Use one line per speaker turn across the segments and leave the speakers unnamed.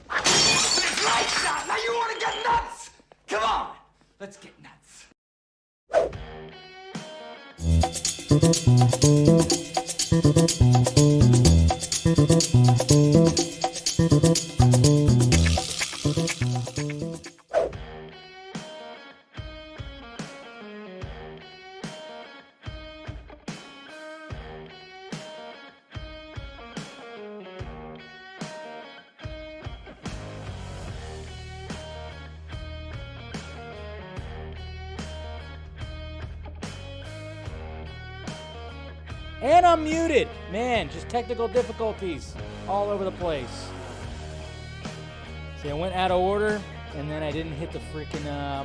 Lights out! Now you want to get nuts? Come on! Let's get nuts.
And I'm muted. Man, just technical difficulties all over the place. See, I went out of order, and then I didn't hit the freaking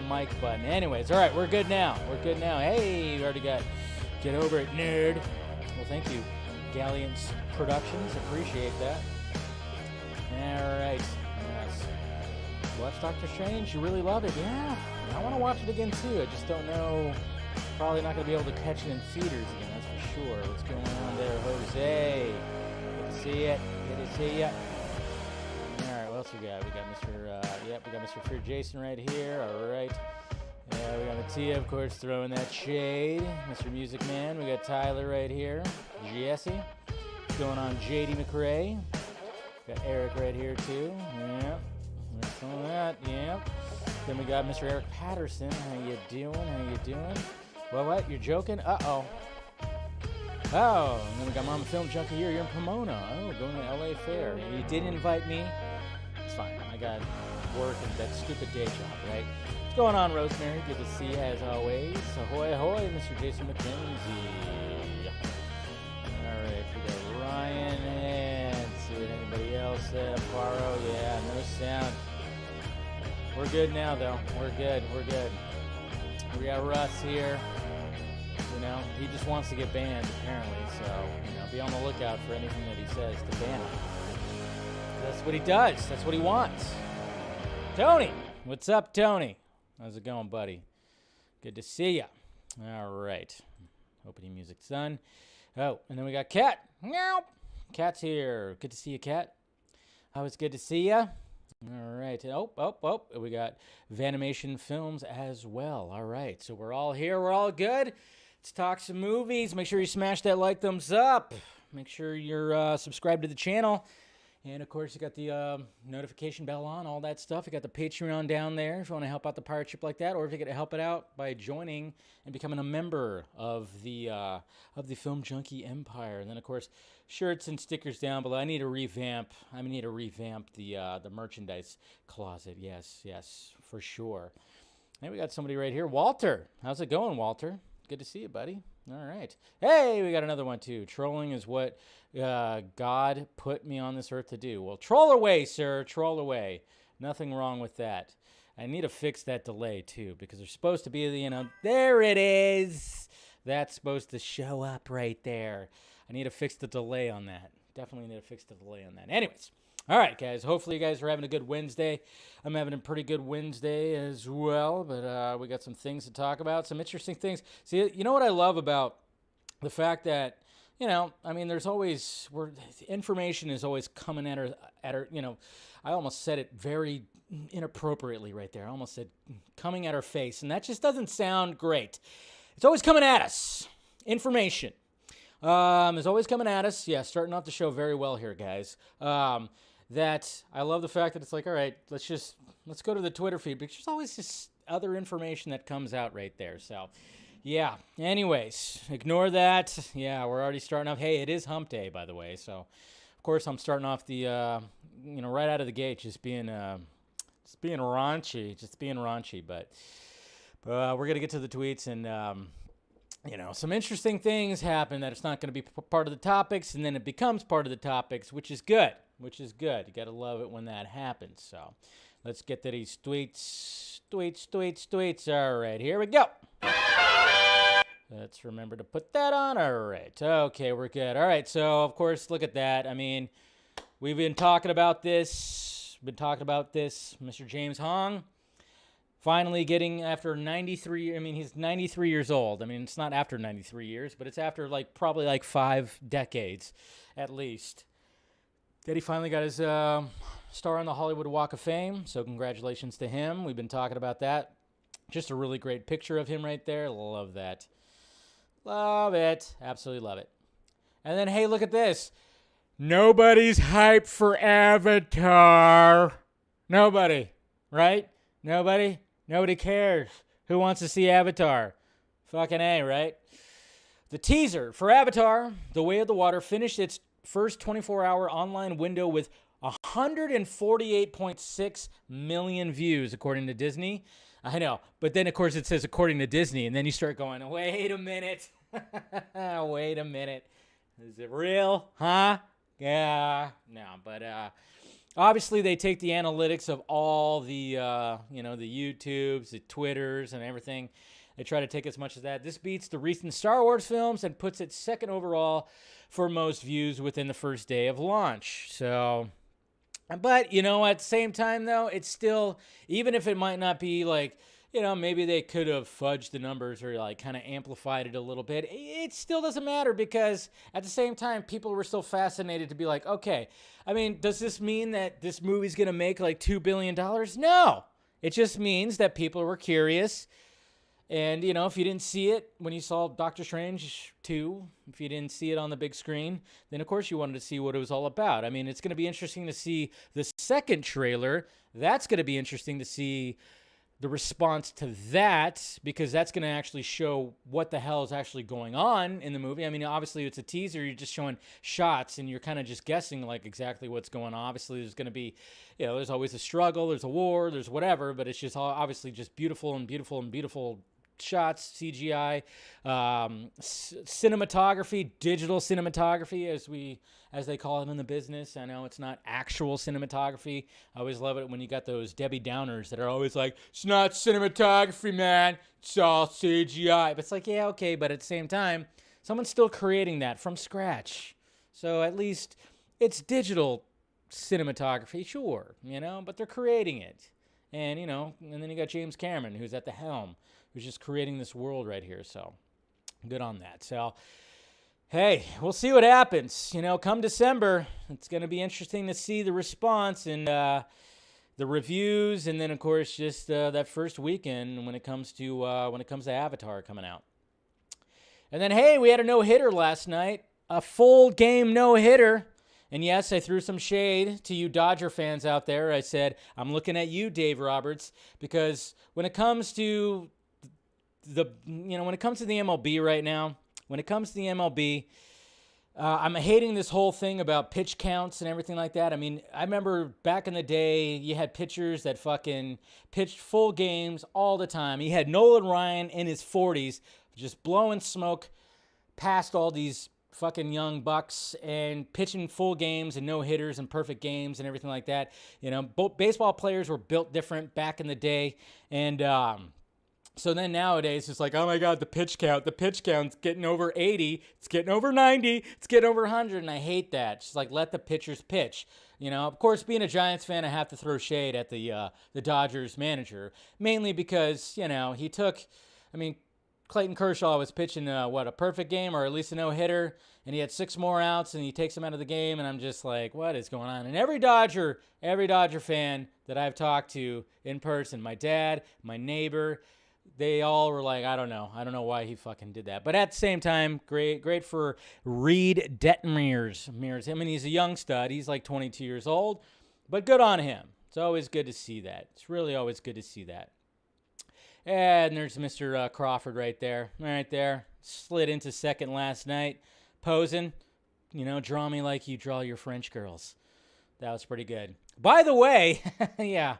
mic button. Anyways, all right, we're good now. We're good now. Hey, we already got Get Over It, Nerd. Well, thank you, Galleon's Productions. Appreciate that. All right. Yes. Watch Doctor Strange? You really love it? Yeah. I want to watch it again, too. I just don't know. Probably not going to be able to catch it in theaters again. Sure. What's going on there, Jose? Good to see you. Good to see you. All right, what else we got? We got we got Mr. Fear Jason right here. All right. Yeah, we got Mattia, of course, throwing that shade. Mr. Music Man. We got Tyler right here. Jesse. What's going on, JD McRae? Got Eric right here, too. Yeah. There's some of that. Yeah. Then we got Mr. Eric Patterson. How you doing? How you doing? Well, what? You're joking? Uh-oh. Oh, and then we got Mama Film Junkee here. You're in Pomona. Oh, going to LA Fair. You didn't invite me. It's fine. I got work and that stupid day job, right? What's going on, Rosemary? Good to see you as always. Ahoy, ahoy, Mr. Jason McKenzie. All right, we got Ryan and see what anybody else said. Amparo, yeah, no sound. We're good now, though. We're good. We're good. We got Russ here. You know, he just wants to get banned, apparently, so, be on the lookout for anything that he says to ban him. That's what he does. That's what he wants. Tony! What's up, Tony? How's it going, buddy? Good to see ya. All right. Opening music's done. Oh, and then we got Kat. Meow. Kat's here. Good to see you, Kat. Always good to see ya. All right. Oh. We got Vanimation Films as well. All right. So we're all here. We're all good. Let's talk some movies. Make sure you smash that like, thumbs up. Make sure you're subscribed to the channel. And, of course, you got the notification bell on, all that stuff. You got the Patreon down there if you want to help out the pirate ship like that, or if you get to help it out by joining and becoming a member of the Film Junkee Empire. And then, of course, shirts and stickers down below. I need to revamp the merchandise closet. Yes, for sure. And we got somebody right here. Walter. How's it going, Walter? Good to see you, buddy. All right. Hey, we got another one, too. Trolling is what God put me on this earth to do. Well, troll away, sir. Troll away. Nothing wrong with that. I need to fix that delay, too, because there's supposed to be, there it is. That's supposed to show up right there. I need to fix the delay on that. Definitely need to fix the delay on that. Anyways. All right, guys. Hopefully you guys are having a good Wednesday. I'm having a pretty good Wednesday as well, but we got some things to talk about, some interesting things. See, you know what I love about the fact that, there's always, information is always coming at her, I almost said it very inappropriately right there. I almost said coming at her face, and that just doesn't sound great. It's always coming at us. Information is always coming at us. Yeah, starting off the show very well here, guys. That I love the fact that it's like, all right, let's go to the Twitter feed, because there's always just other information that comes out right there. So, yeah. Anyways, ignore that. Yeah, we're already starting off. Hey, it is Hump Day, by the way. So, of course, I'm starting off the, right out of the gate, just being raunchy. But we're gonna get to the tweets and. Some interesting things happen that it's not going to be part of the topics, and then it becomes part of the topics, which is good. You got to love it when that happens. So let's get to these tweets. All right, here we go. Let's remember to put that on. All right. Okay, we're good. All right, so, of course, look at that. I mean, we've been talking about this. Mr. James Hong. Finally getting after 93, he's 93 years old. It's not after 93 years, but it's after probably 5 decades at least that he finally got his star on the Hollywood Walk of Fame, so congratulations to him. We've been talking about that. Just a really great picture of him right there. Love that. Love it. Absolutely love it. And then, hey, look at this. Nobody's hyped for Avatar. Nobody, right? Nobody? Nobody cares. Who wants to see Avatar? Fucking A, right? The teaser for Avatar, The Way of the Water, finished its first 24-hour online window with 148.6 million views, according to Disney. I know, but then, of course, it says according to Disney, and then you start going, wait a minute. Wait a minute. Is it real? Huh? Yeah. No, but obviously they take the analytics of all the, the YouTubes, the Twitters, and everything. They try to take as much as that. This beats the recent Star Wars films and puts it second overall for most views within the first day of launch. So... But, at the same time, though, it's still, even if it might not be like, maybe they could have fudged the numbers or like kind of amplified it a little bit. It still doesn't matter because at the same time, people were still fascinated to be like, okay, I mean, does this mean that this movie's going to make like $2 billion? No, it just means that people were curious. And, if you didn't see it when you saw Doctor Strange 2, if you didn't see it on the big screen, then, of course, you wanted to see what it was all about. I mean, it's going to be interesting to see the second trailer. That's going to be interesting to see the response to that because that's going to actually show what the hell is actually going on in the movie. I mean, obviously, it's a teaser. You're just showing shots, and you're kind of just guessing, like, exactly what's going on. Obviously, there's going to be, there's always a struggle. There's a war. There's whatever. But it's just obviously just beautiful and beautiful and beautiful shots, CGI, cinematography, digital cinematography, as they call it in the business. I know it's not actual cinematography. I always love it when you got those Debbie Downers that are always like, it's not cinematography, man. It's all CGI. But it's like, yeah, okay, but at the same time, someone's still creating that from scratch. So at least it's digital cinematography, sure, but they're creating it. And, and then you got James Cameron, who's at the helm, who's just creating this world right here. So good on that. So, hey, we'll see what happens. Come December, it's going to be interesting to see the response and the reviews. And then, of course, just that first weekend when it comes to Avatar coming out. And then, hey, we had a no-hitter last night, a full game no-hitter. And yes, I threw some shade to you Dodger fans out there. I said, I'm looking at you, Dave Roberts, because when it comes to the MLB right now, I'm hating this whole thing about pitch counts and everything like that. I mean, I remember back in the day, you had pitchers that fucking pitched full games all the time. You had Nolan Ryan in his 40s just blowing smoke past all these fucking young bucks and pitching full games and no hitters and perfect games and everything like that. Both baseball players were built different back in the day. And so then nowadays it's like, oh my God, the pitch count's getting over 80. It's getting over 90. It's getting over 100. And I hate that. It's just like, let the pitchers pitch. Of course, being a Giants fan, I have to throw shade at the Dodgers manager, mainly because, he took, Clayton Kershaw was pitching, a perfect game or at least a no-hitter, and he had 6 more outs, and he takes him out of the game, and I'm just like, what is going on? And every Dodger fan that I've talked to in person, my dad, my neighbor, they all were like, I don't know why he fucking did that. But at the same time, great for Reed Detmers. He's a young stud. He's like 22 years old, but good on him. It's always good to see that. It's really always good to see that. And there's Mr. Crawford right there. Slid into second last night, posing. Draw me like you draw your French girls. That was pretty good. By the way, yeah,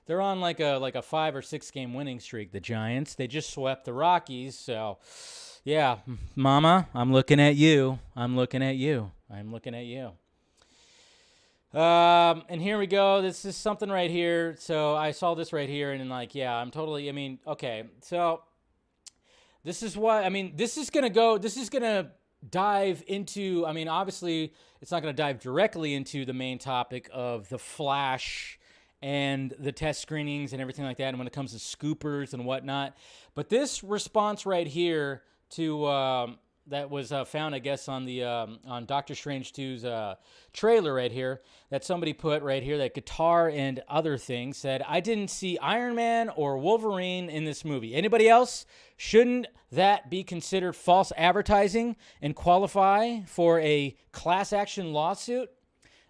they're on like a 5 or 6 game winning streak, the Giants. They just swept the Rockies. So, yeah, Mama, I'm looking at you. And here we go. This is something right here. So I saw this right here and I'm totally, okay. So this is this is going to dive into, obviously it's not going to dive directly into the main topic of the Flash and the test screenings and everything like that. And when it comes to scoopers and whatnot, but this response right here to that was found, I guess, on the on Doctor Strange 2's trailer right here, that somebody put right here, that guitar and other things, said, I didn't see Iron Man or Wolverine in this movie. Anybody else? Shouldn't that be considered false advertising and qualify for a class action lawsuit?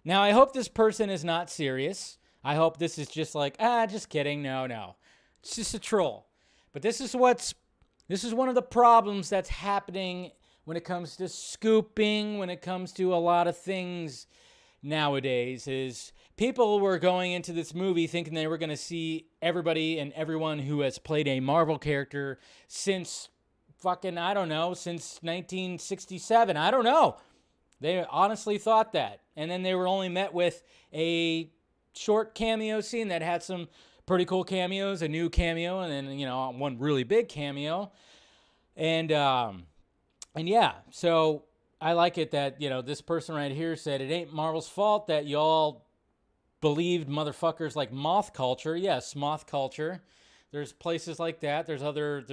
Now, I hope this person is not serious. I hope this is just like, just kidding. No. It's just a troll. But this is one of the problems that's happening when it comes to scooping, when it comes to a lot of things nowadays, is people were going into this movie thinking they were going to see everybody and everyone who has played a Marvel character since fucking, I don't know, since 1967. I don't know. They honestly thought that. And then they were only met with a short cameo scene that had some pretty cool cameos, a new cameo, and then, one really big cameo. And yeah, so I like it that, this person right here said it ain't Marvel's fault that y'all believed motherfuckers like moth culture. Yes, moth culture. There's places like that. There's other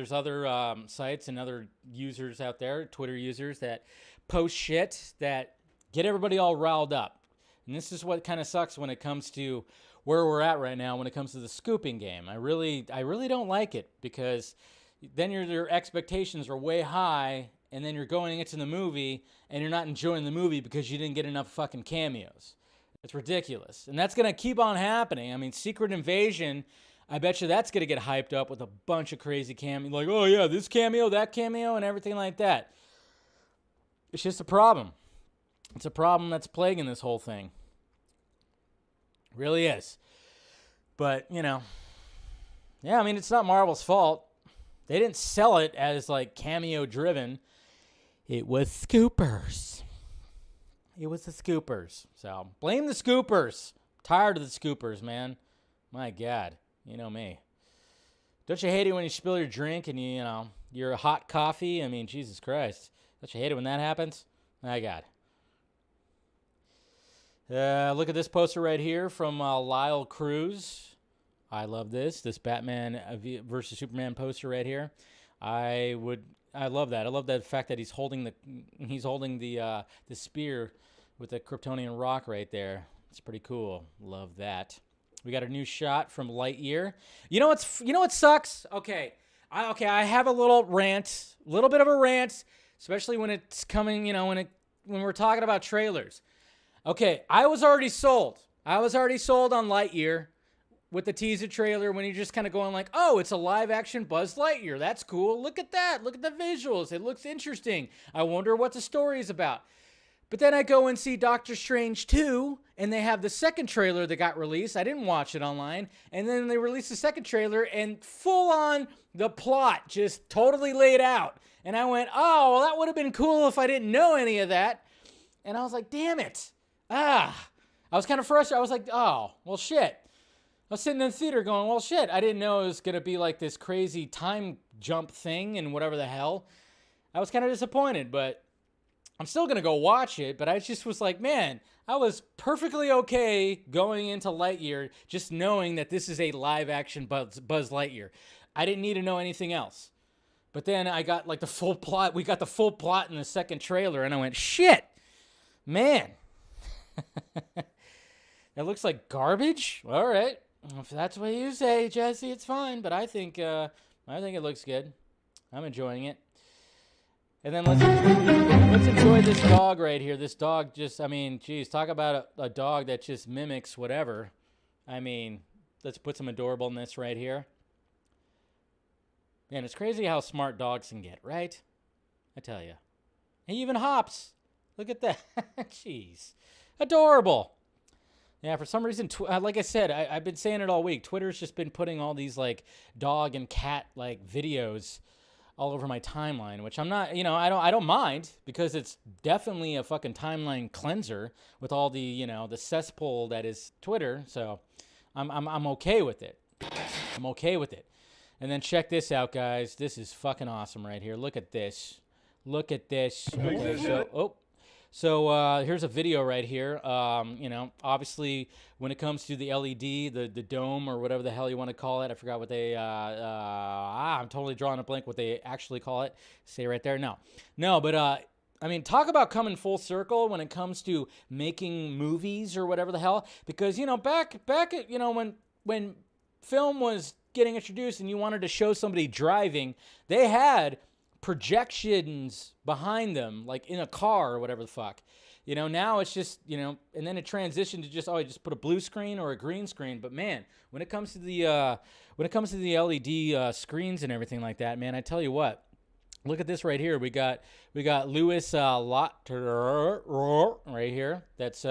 sites and other users out there, Twitter users, that post shit that get everybody all riled up. And this is what kind of sucks when it comes to where we're at right now when it comes to the scooping game. I really don't like it, because then your expectations are way high, and then you're going into the movie and you're not enjoying the movie because you didn't get enough fucking cameos. It's ridiculous. And that's going to keep on happening. I mean, Secret Invasion, I bet you that's going to get hyped up with a bunch of crazy cameos. Like, oh yeah, this cameo, that cameo, and everything like that. It's just a problem. It's a problem that's plaguing this whole thing. It really is. But, yeah, I mean, it's not Marvel's fault. They didn't sell it as, like, cameo-driven. It was scoopers. It was the scoopers. So, blame the scoopers. Tired of the scoopers, man. My God. You know me. Don't you hate it when you spill your drink and you're a hot coffee? I mean, Jesus Christ. Don't you hate it when that happens? My God. Look at this poster right here from Lyle Cruz. I love this Batman versus Superman poster right here. I love that. I love the fact that he's holding the spear with the Kryptonian rock right there. It's pretty cool. Love that. We got a new shot from Lightyear. You know what sucks? Okay, I have a little bit of a rant, especially when it's coming. When we're talking about trailers. Okay, I was already sold. on Lightyear with the teaser trailer, when you're just kind of going like, oh, it's a live-action Buzz Lightyear. That's cool. Look at that. Look at the visuals. It looks interesting. I wonder what the story is about. But then I go and see Doctor Strange 2, and they have the second trailer that got released. I didn't watch it online. And then they released the second trailer, and full on the plot just totally laid out. And I went, oh, well, that would have been cool if I didn't know any of that. And I was like, damn it. I was kind of frustrated. I was like, oh, well, shit. I was sitting in the theater going, well, shit. I didn't know it was going to be like this crazy time jump thing and whatever the hell. I was kind of disappointed, but I'm still going to go watch it. But I just was like, man, I was perfectly okay going into Lightyear just knowing that this is a live-action Buzz Lightyear. I didn't need to know anything else. But then I got like the full plot. We got the full plot in the second trailer, and I went, shit, man. That looks like garbage? All right. If that's what you say, Jesse, it's fine. But I think it looks good. I'm enjoying it. And then let's enjoy this dog right here. This dog just, I mean, geez, talk about a dog that just mimics whatever. I mean, let's put some adorableness right here. Man, it's crazy how smart dogs can get, right? I tell you. He even hops. Look at that. Jeez. Adorable. Yeah, for some reason, like I said, I've been saying it all week. Twitter's just been putting all these like dog and cat like videos all over my timeline, which I'm not, I don't mind, because it's definitely a fucking timeline cleanser with all the, the cesspool that is Twitter. So I'm okay with it. I'm okay with it. And then check this out, guys. This is fucking awesome right here. Look at this. Look at this. Okay, So here's a video right here. You know, obviously, when it comes to the LED, the dome or whatever the hell you want to call it, I forgot what they. I'm totally drawing a blank what they actually call it. Say right there, no, but I mean, talk about coming full circle when it comes to making movies or whatever the hell. Because you know, back at you know when film was getting introduced and you wanted to show somebody driving, they had projections behind them, like in a car or whatever the fuck. You know, now it's just, you know, and then it transitioned to just, oh, you just put a blue screen or a green screen. But man, when it comes to the LED screens and everything like that, man, I tell you what, look at this right here. We got Louis Lotter right here. That's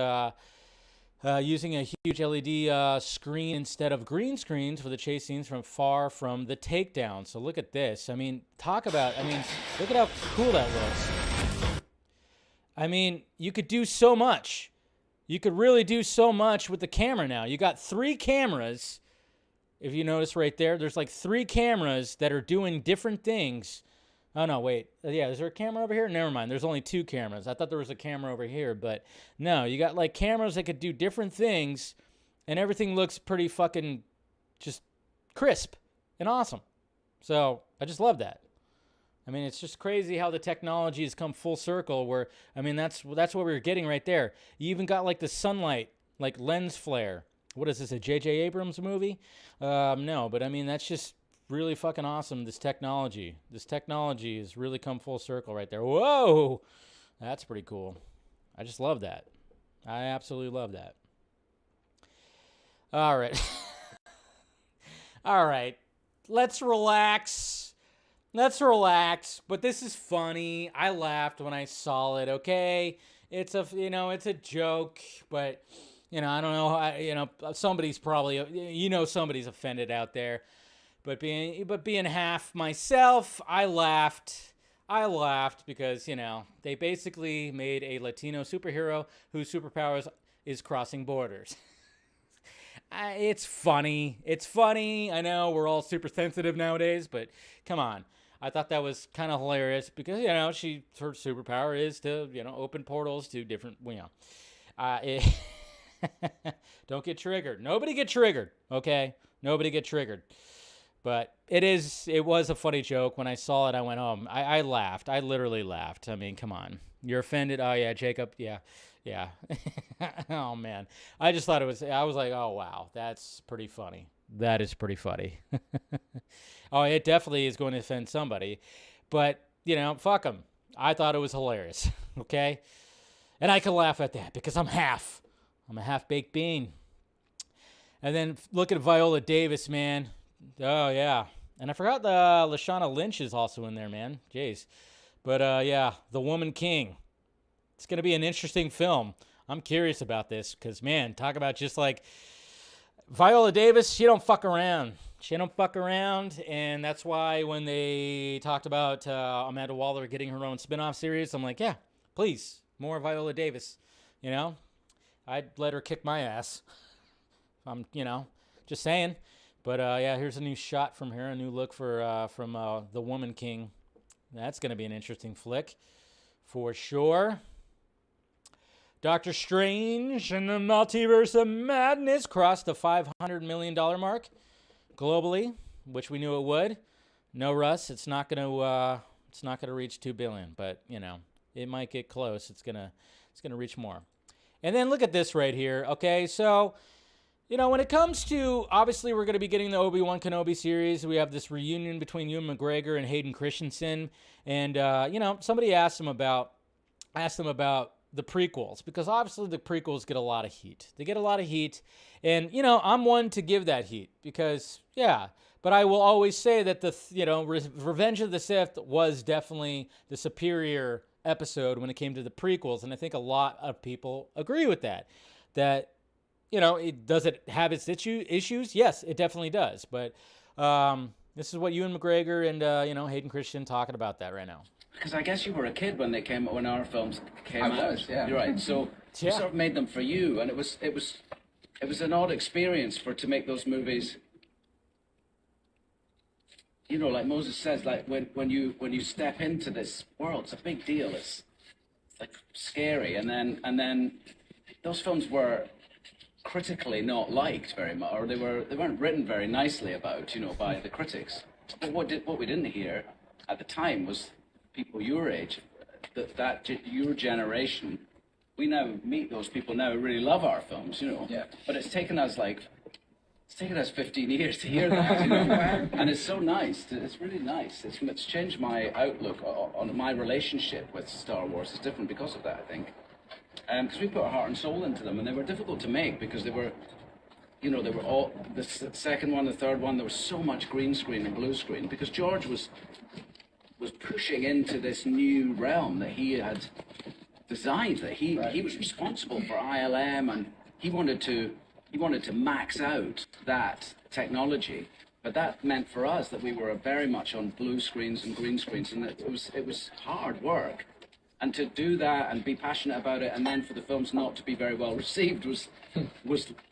using a huge LED screen instead of green screens for the chase scenes from far from the takedown. So look at this. I mean, look at how cool that looks. I mean, you could do so much. You could really do so much with the camera now. You got 3 cameras. If you notice right there, there's like 3 cameras that are doing different things. Oh, no, wait. Yeah, is there a camera over here? Never mind. There's only 2 cameras. I thought there was a camera over here, but no. You got, like, cameras that could do different things, and everything looks pretty fucking just crisp and awesome. So I just love that. I mean, it's just crazy how the technology has come full circle where, I mean, that's what we were getting right there. You even got, like, the sunlight, like, lens flare. What is this, a J.J. Abrams movie? No, but, I mean, that's just really fucking awesome. This technology has really come full circle right there. Whoa, that's pretty cool. I just love that. I absolutely love that. All right. All right, let's relax. But this is funny. I laughed when I saw it. Okay, it's a joke, but I don't know. Somebody's probably somebody's offended out there. But being half myself, I laughed because, they basically made a Latino superhero whose superpowers is crossing borders. It's funny. I know we're all super sensitive nowadays, but come on. I thought that was kind of hilarious because, her superpower is to, open portals to different, don't get triggered. Nobody get triggered, okay? Nobody get triggered. But it was a funny joke. When I saw it, I went home. I laughed. I literally laughed. I mean, come on. You're offended? Oh, yeah, Jacob. Yeah. Oh, man. I just thought I was like, oh, wow, that's pretty funny. That is pretty funny. Oh, it definitely is going to offend somebody. But, fuck them. I thought it was hilarious, okay? And I can laugh at that because I'm a half-baked bean. And then look at Viola Davis, man. Oh, yeah. And I forgot Lashana Lynch is also in there, man. Jeez. But, yeah, The Woman King. It's going to be an interesting film. I'm curious about this because, man, talk about just like Viola Davis, she don't fuck around. And that's why when they talked about Amanda Waller getting her own spinoff series, I'm like, yeah, please, more Viola Davis. I'd let her kick my ass. I'm, just saying. But, yeah, here's a new shot from her, a new look from The Woman King. That's going to be an interesting flick for sure. Doctor Strange and the Multiverse of Madness crossed the $500 million mark globally, which we knew it would. No, Russ, it's not going to reach $2 billion, but, it might get close. It's going to reach more. And then look at this right here. Okay, so when it comes to, obviously, we're going to be getting the Obi-Wan Kenobi series. We have this reunion between Ewan McGregor and Hayden Christensen. And, somebody asked him about the prequels, because obviously the prequels get a lot of heat. They get a lot of heat. And, I'm one to give that heat because, yeah. But I will always say that Revenge of the Sith was definitely the superior episode when it came to the prequels. And I think a lot of people agree with that. Does it have its issues? Yes, it definitely does. But this is what Ewan McGregor and Hayden Christensen talking about that right now.
Because I guess you were a kid when our films came out.
I was, yeah.
You're right. So you sort of made them for you, and it was an odd experience to make those movies. Like Moses says, like when you step into this world, it's a big deal. It's like scary, and then those films were critically not liked very much, or they weren't written very nicely about, by the critics. But what we didn't hear at the time was people your age, your generation. We now meet those people now who really love our films,
Yeah.
But it's taken us 15 years to hear that, and it's so nice. It's really nice. It's changed my outlook on my relationship with Star Wars. It's different because of that, I think. Because we put our heart and soul into them, and they were difficult to make because they were all, the second one, the third one, there was so much green screen and blue screen because George was pushing into this new realm that he had designed, that he was responsible for ILM, and he wanted to max out that technology. But that meant for us that we were very much on blue screens and green screens, and it was hard work. And to do that and be passionate about it, and then for the films not to be very well received was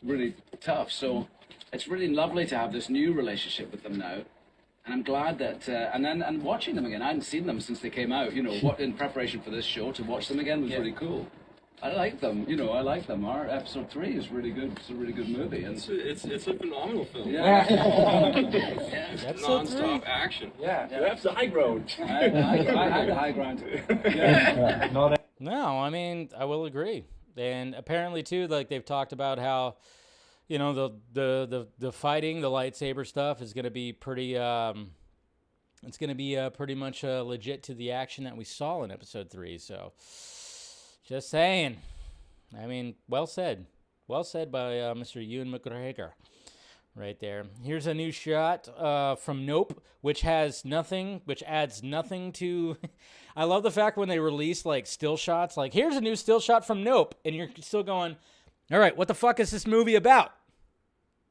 really tough. So it's really lovely to have this new relationship with them now, and I'm glad that. And watching them again, I hadn't seen them since they came out. What in preparation for this show, to watch them again was really cool. I like them. I like them. Our episode 3 is really good. It's a really good movie, and
it's a phenomenal film.
Yeah.
It's non-stop action.
Yeah.
That's the high road.
I had the high ground too. Yeah.
No, I mean, I will agree. And apparently too, like they've talked about how, the fighting, the lightsaber stuff is going to be pretty. It's going to be pretty much legit to the action that we saw in episode 3. So, just saying. I mean, well said. Well said by Mr. Ewan McGregor. Right there. Here's a new shot from Nope, which adds nothing to... I love the fact when they release, like, still shots. Like, here's a new still shot from Nope. And you're still going, all right, what the fuck is this movie about?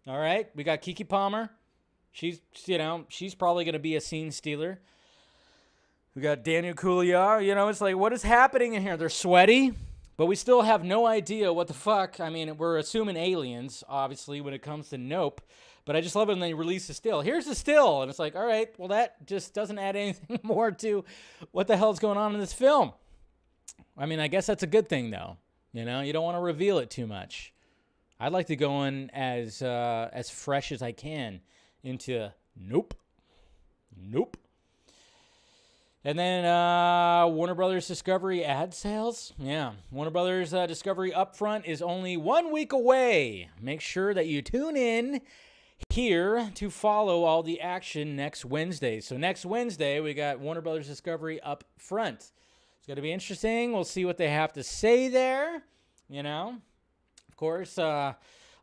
All right, we got Keke Palmer. She's probably going to be a scene stealer. We got Daniel Kaluuya. It's like, what is happening in here? They're sweaty. But we still have no idea what the fuck. I mean, we're assuming aliens, obviously, when it comes to Nope. But I just love it when they release a still. Here's the still. And it's like, all right, well, that just doesn't add anything more to what the hell's going on in this film. I mean, I guess that's a good thing, though. You don't want to reveal it too much. I'd like to go in as fresh as I can into Nope. And then Warner Brothers Discovery ad sales. Yeah, Warner Brothers Discovery Upfront is only 1 week away. Make sure that you tune in here to follow all the action next Wednesday. So next Wednesday, we got Warner Brothers Discovery Upfront. It's going to be interesting. We'll see what they have to say there. Of course, a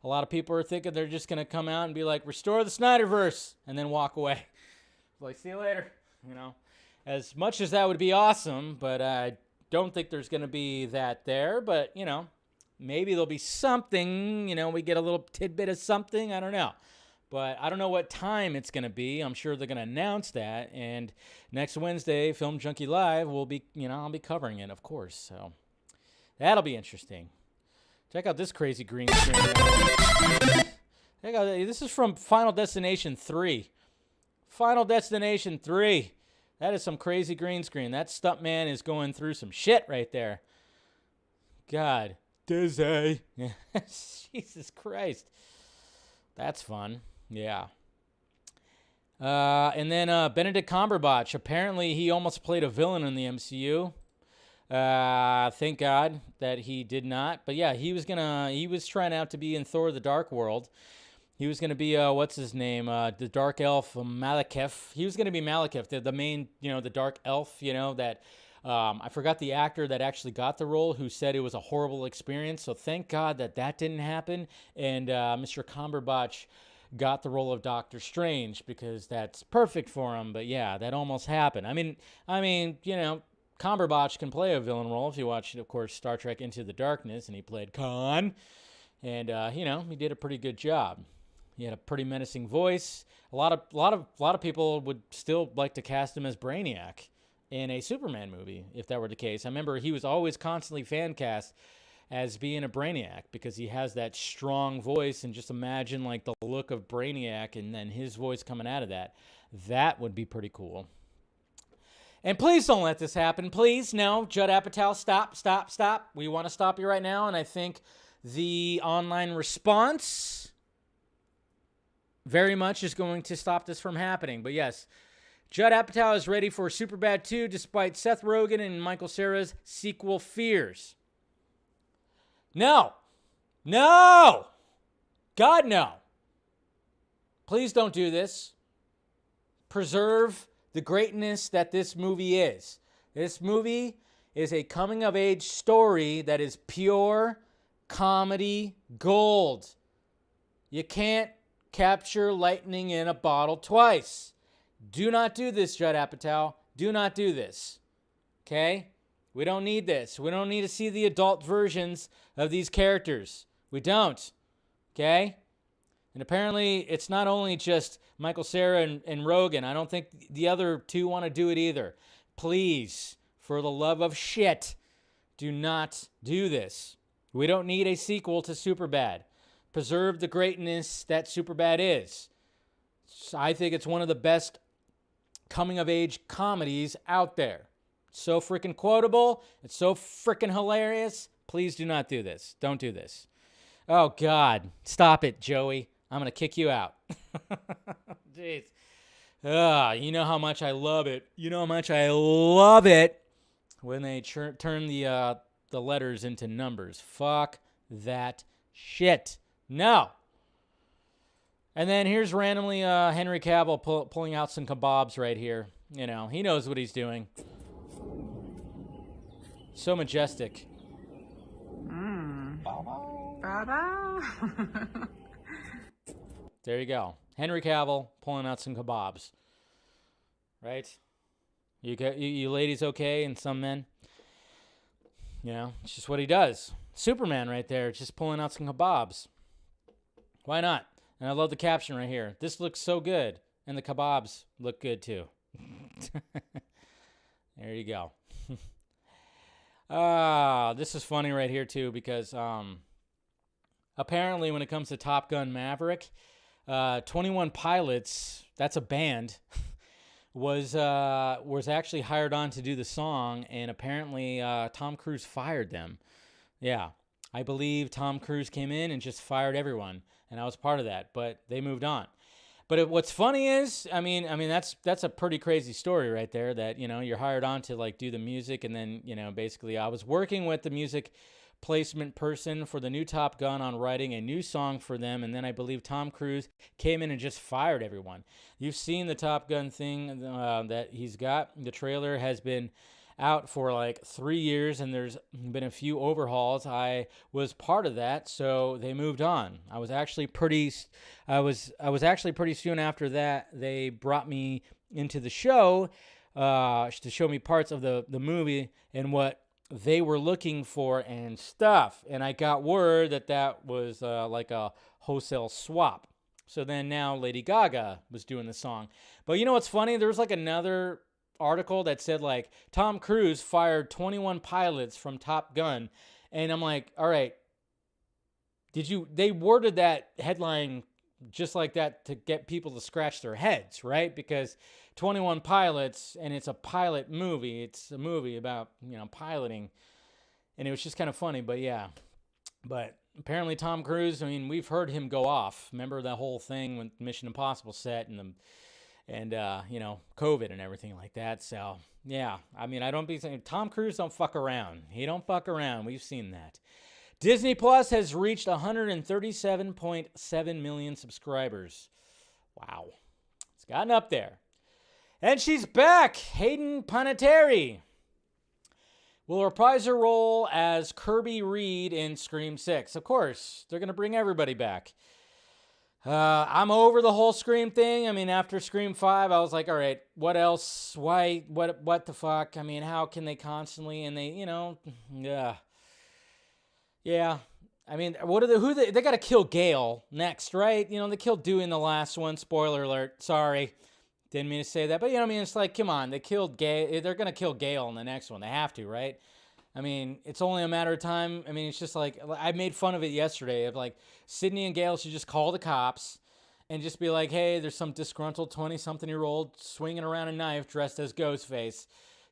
lot of people are thinking they're just going to come out and be like, restore the Snyderverse, and then walk away. Like, see you later, As much as that would be awesome, but I don't think there's going to be that there. But, maybe there'll be something, we get a little tidbit of something. I don't know. But I don't know what time it's going to be. I'm sure they're going to announce that. And next Wednesday, Film Junkee Live will be, I'll be covering it, of course. So that'll be interesting. Check out this crazy green screen. Check out, this is from Final Destination 3. Final Destination 3. That is some crazy green screen. That stuntman is going through some shit right there. God. Dizzy. Jesus Christ. That's fun. Yeah. And then Benedict Cumberbatch. Apparently he almost played a villain in the MCU. Thank God that he did not. But yeah, he was trying out to be in Thor: The Dark World. He was going to be, what's his name? The dark elf, Malekith. He was going to be Malekith, the main, the dark elf, that, I forgot the actor that actually got the role who said it was a horrible experience. So thank God that didn't happen. And Mr. Cumberbatch got the role of Doctor Strange because that's perfect for him. But yeah, that almost happened. I mean, Cumberbatch can play a villain role if you watch, of course, Star Trek Into the Darkness, and he played Khan. And, he did a pretty good job. He had a pretty menacing voice. A lot of people would still like to cast him as Brainiac in a Superman movie, if that were the case. I remember he was always constantly fan cast as being a Brainiac because he has that strong voice, and just imagine like the look of Brainiac and then his voice coming out of that. That would be pretty cool. And please don't let this happen. Please, no. Judd Apatow, stop. We want to stop you right now. And I think the online response very much is going to stop this from happening. But yes, Judd Apatow is ready for Superbad 2 despite Seth Rogen and Michael Cera's sequel fears. No. God, no. Please don't do this. Preserve the greatness that this movie is. This movie is a coming-of-age story that is pure comedy gold. You can't capture lightning in a bottle twice. Do not do this, Judd Apatow. Do not do this. Okay? We don't need this. We don't need to see the adult versions of these characters. We don't. Okay? And apparently, it's not only just Michael Cera and Rogen. I don't think the other two want to do it either. Please, for the love of shit, do not do this. We don't need a sequel to Superbad. Preserve the greatness that Superbad is. I think it's one of the best coming-of-age comedies out there. It's so freaking quotable. It's so freaking hilarious. Please do not do this. Don't do this. Oh, God. Stop it, Joey. I'm going to kick you out. Jeez. You know how much I love it. You know how much I love it when they turn the letters into numbers. Fuck that shit. No. And then here's randomly Henry Cavill pulling out some kebabs right here. You know, he knows what he's doing. So majestic. There you go. Henry Cavill pulling out some kebabs. Right? You ladies okay, and some men? You know, it's just what he does. Superman right there, just pulling out some kebabs. Why not? And I love the caption right here. This looks so good. And the kebabs look good too. There you go. This is funny right here too, because apparently when it comes to Top Gun Maverick, 21 Pilots, that's a band, was actually hired on to do the song, and apparently Tom Cruise fired them. Yeah, I believe Tom Cruise came in and just fired everyone, and I was part of that, but they moved on. But what's funny is, I mean that's a pretty crazy story right there, that, you know, you're hired on to like do the music, and then, you know, basically I was working with the music placement person for the new Top Gun on writing a new song for them, and then I believe Tom Cruise came in and just fired everyone. You've seen the Top Gun thing that he's got. The trailer has been out for like 3 years, and there's been a few overhauls. I was part of that, so they moved on. I was actually pretty soon after that they brought me into the show to show me parts of the movie and what they were looking for and stuff. And I got word that was like a wholesale swap. So then now Lady Gaga was doing the song. But you know what's funny? There was like another article that said like Tom Cruise fired 21 pilots from Top Gun. And I'm like, all right, they worded that headline just like that to get people to scratch their heads, right? Because 21 pilots, and it's a pilot movie. It's a movie about, you know, piloting. And it was just kind of funny, but yeah. But apparently Tom Cruise, I mean, we've heard him go off. Remember that whole thing with Mission Impossible set and you know, COVID and everything like that. So, yeah. I mean, I don't be saying Tom Cruise don't fuck around. He don't fuck around. We've seen that. Disney Plus has reached 137.7 million subscribers. Wow. It's gotten up there. And she's back. Hayden Panettiere will reprise her role as Kirby Reed in Scream 6. Of course, they're going to bring everybody back. I'm over the whole Scream thing. I mean, after Scream 5, I was like, all right, what else? Why? What the fuck? I mean, how can they constantly, and they, you know, yeah. I mean, they got to kill Gale next, right? You know, they killed Dewey in the last one. Spoiler alert. Sorry. Didn't mean to say that. But, you know, I mean, it's like, come on. They killed Gale. They're going to kill Gale in the next one. They have to, right? I mean, it's only a matter of time. I mean, it's just like, I made fun of it yesterday of like, Sydney and Gale should just call the cops and just be like, hey, there's some disgruntled 20-something-year-old swinging around a knife dressed as Ghostface.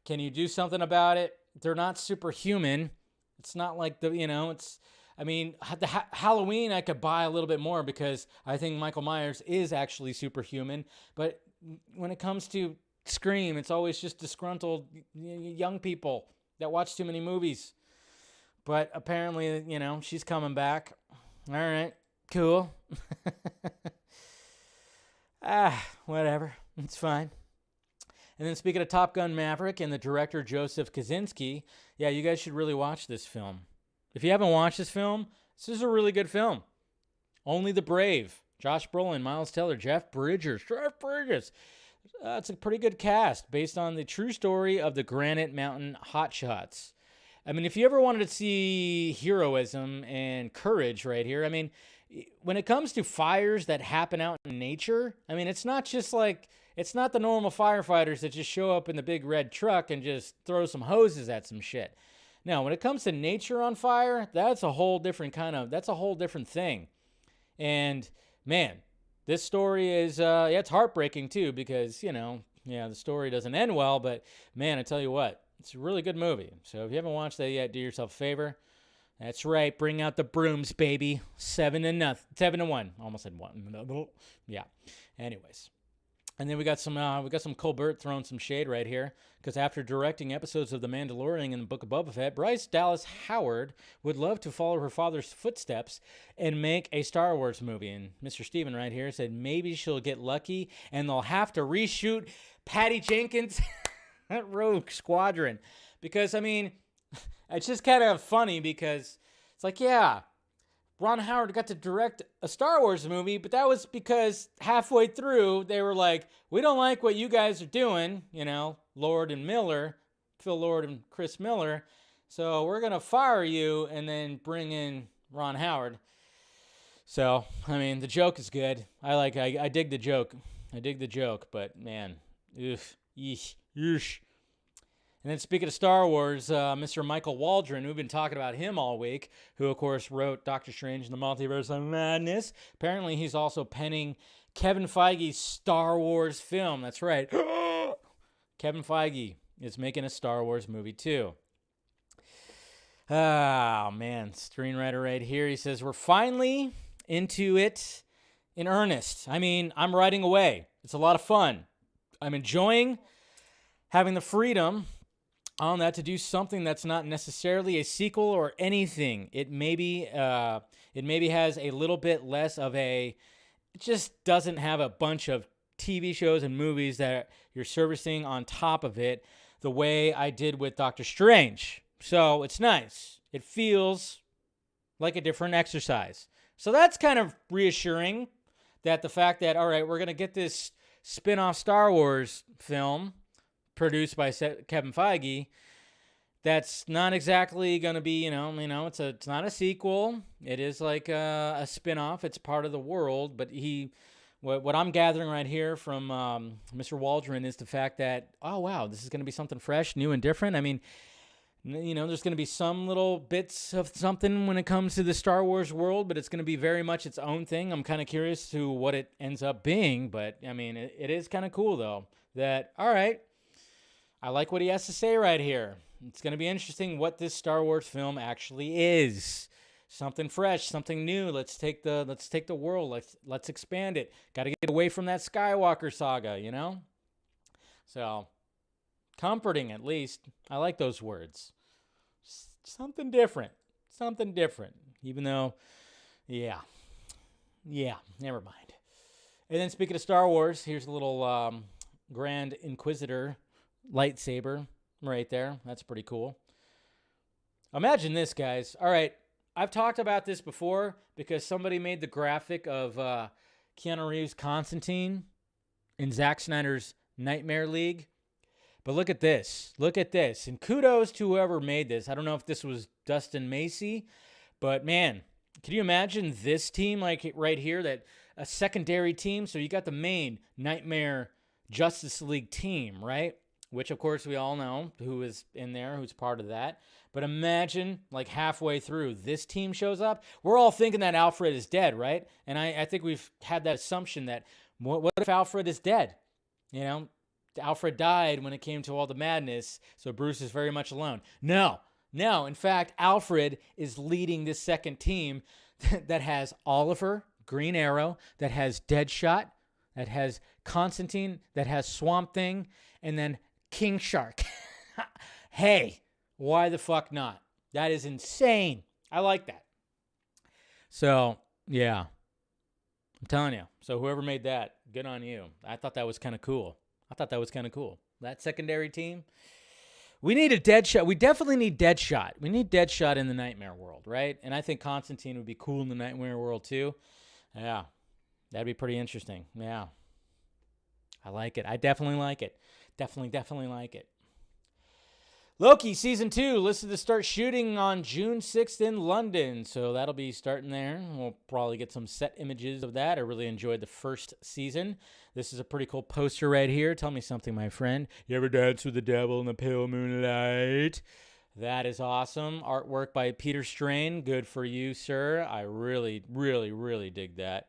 Can you do something about it? They're not superhuman. It's not like Halloween I could buy a little bit more because I think Michael Myers is actually superhuman. But when it comes to Scream, it's always just disgruntled young people that watch too many movies. But apparently, she's coming back. All right, cool. Whatever. It's fine. And then speaking of Top Gun Maverick and the director Joseph Kosinski, yeah, you guys should really watch this film. If you haven't watched this film, this is a really good film. Only the Brave. Josh Brolin, Miles Teller, Jeff Bridges. It's a pretty good cast based on the true story of the Granite Mountain Hotshots. I mean, if you ever wanted to see heroism and courage right here, I mean, when it comes to fires that happen out in nature, I mean, it's not the normal firefighters that just show up in the big red truck and just throw some hoses at some shit. Now, when it comes to nature on fire, that's a whole different thing. And man, this story is, it's heartbreaking too because, the story doesn't end well, but man, I tell you what, it's a really good movie. So if you haven't watched that yet, do yourself a favor. That's right. Bring out the brooms, baby. 7-1. Almost said 1. Yeah. Anyways. And then we got some Colbert throwing some shade right here because after directing episodes of The Mandalorian and the Book of Boba Fett, Bryce Dallas Howard would love to follow her father's footsteps and make a Star Wars movie. And Mr. Steven right here said maybe she'll get lucky and they'll have to reshoot Patty Jenkins' Rogue Squadron. Because, I mean, it's just kind of funny because it's like, yeah, Ron Howard got to direct a Star Wars movie, but that was because halfway through, they were like, we don't like what you guys are doing, Lord and Miller, Phil Lord and Chris Miller, so we're going to fire you and then bring in Ron Howard. So, I mean, the joke is good. I dig the joke, but man, yeesh. And then speaking of Star Wars, Mr. Michael Waldron, we've been talking about him all week, who, of course, wrote Doctor Strange and the Multiverse of Madness. Apparently, he's also penning Kevin Feige's Star Wars film. That's right. Kevin Feige is making a Star Wars movie, too. Oh, man. Screenwriter right here. He says, we're finally into it in earnest. I mean, I'm writing away. It's a lot of fun. I'm enjoying having the freedom on that to do something that's not necessarily a sequel or anything. It maybe has a little bit less of it just doesn't have a bunch of TV shows and movies that you're servicing on top of it the way I did with Doctor Strange. So it's nice. It feels like a different exercise. So that's kind of reassuring that the fact that, all right, we're going to get this spin-off Star Wars film produced by Kevin Feige, that's not exactly going to be, it's not a sequel. It is like a spin-off. It's part of the world. But what I'm gathering right here from Mr. Waldron is the fact that, oh, wow, this is going to be something fresh, new, and different. I mean, there's going to be some little bits of something when it comes to the Star Wars world, but it's going to be very much its own thing. I'm kind of curious to what it ends up being. But, I mean, it is kind of cool, though, that, all right, I like what he has to say right here. It's going to be interesting what this Star Wars film actually is. Something fresh, something new. Let's take the world. Let's expand it. Got to get away from that Skywalker saga, So, comforting at least. I like those words. Something different. Even though, yeah, never mind. And then speaking of Star Wars, here's a little Grand Inquisitor lightsaber right there. That's pretty cool. Imagine this, guys. All right, I've talked about this before because somebody made the graphic of Keanu Reeves' Constantine in Zack Snyder's Nightmare League. But look at this. And kudos to whoever made this. I don't know if this was Dustin Macy, but man, can you imagine this team like right here, that a secondary team? So you got the main Nightmare Justice League team, right? Which, of course, we all know who is in there, who's part of that. But imagine, like, halfway through, this team shows up. We're all thinking that Alfred is dead, right? And I think we've had that assumption that, what if Alfred is dead? Alfred died when it came to all the madness, so Bruce is very much alone. No. In fact, Alfred is leading this second team that has Oliver, Green Arrow, that has Deadshot, that has Constantine, that has Swamp Thing, and then King Shark. Hey, why the fuck not? That is insane. I like that. So, yeah. I'm telling you. So whoever made that, good on you. I thought that was kind of cool. That secondary team. We need a Deadshot. We definitely need Deadshot. We need Deadshot in the Nightmare world, right? And I think Constantine would be cool in the Nightmare world too. Yeah. That'd be pretty interesting. Yeah. I like it. I definitely like it. Definitely like it. Loki Season 2 listed to start shooting on June 6th in London. So that'll be starting there. We'll probably get some set images of that. I really enjoyed the first season. This is a pretty cool poster right here. Tell me something, my friend. You ever dance with the devil in the pale moonlight? That is awesome. Artwork by Peter Strain. Good for you, sir. I really dig that.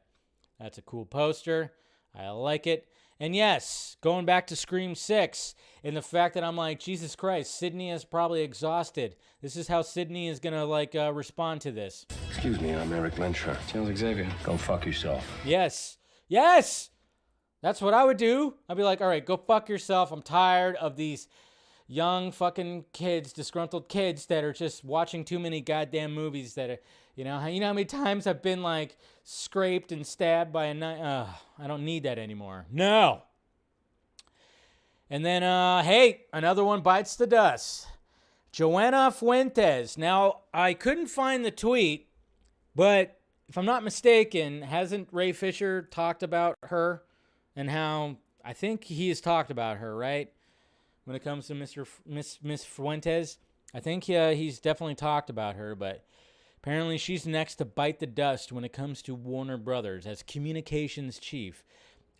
That's a cool poster. I like it. And yes, going back to Scream 6, and the fact that I'm like, Jesus Christ, Sydney is probably exhausted. This is how Sydney is going to, respond to this.
Excuse me, I'm Eric Lensher.
Sounds Xavier.
Go fuck yourself.
Yes. That's what I would do. I'd be like, all right, go fuck yourself. I'm tired of these young fucking kids, disgruntled kids that are just watching too many goddamn movies that are, you know how many times I've been like scraped and stabbed by a knife? I don't need that anymore. No. And then, hey, another one bites the dust. Joanna Fuentes. Now, I couldn't find the tweet, but if I'm not mistaken, hasn't Ray Fisher talked about her and how, I think he has talked about her, right? When it comes to Miss Fuentes, I think he's definitely talked about her, but apparently she's next to bite the dust when it comes to Warner Brothers as communications chief.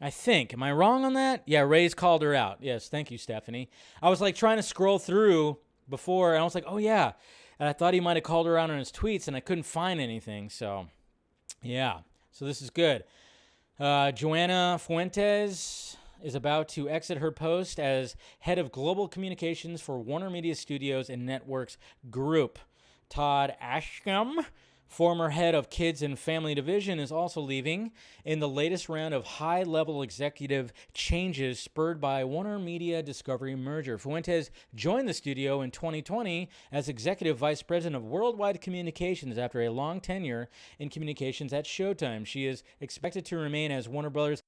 I think. Am I wrong on that? Yeah, Ray's called her out. Yes, thank you, Stephanie. I was like trying to scroll through before, and I was like, oh yeah. And I thought he might have called her out on his tweets, and I couldn't find anything. So, yeah. So this is good. Joanna Fuentes is about to exit her post as head of global communications for Warner Media Studios and Networks Group. Todd Ashcombe, former head of Kids and Family Division, is also leaving in the latest round of high-level executive changes spurred by Warner Media Discovery merger. Fuentes joined the studio in 2020 as Executive Vice President of Worldwide Communications after a long tenure in communications at Showtime. She is expected to remain as Warner Brothers.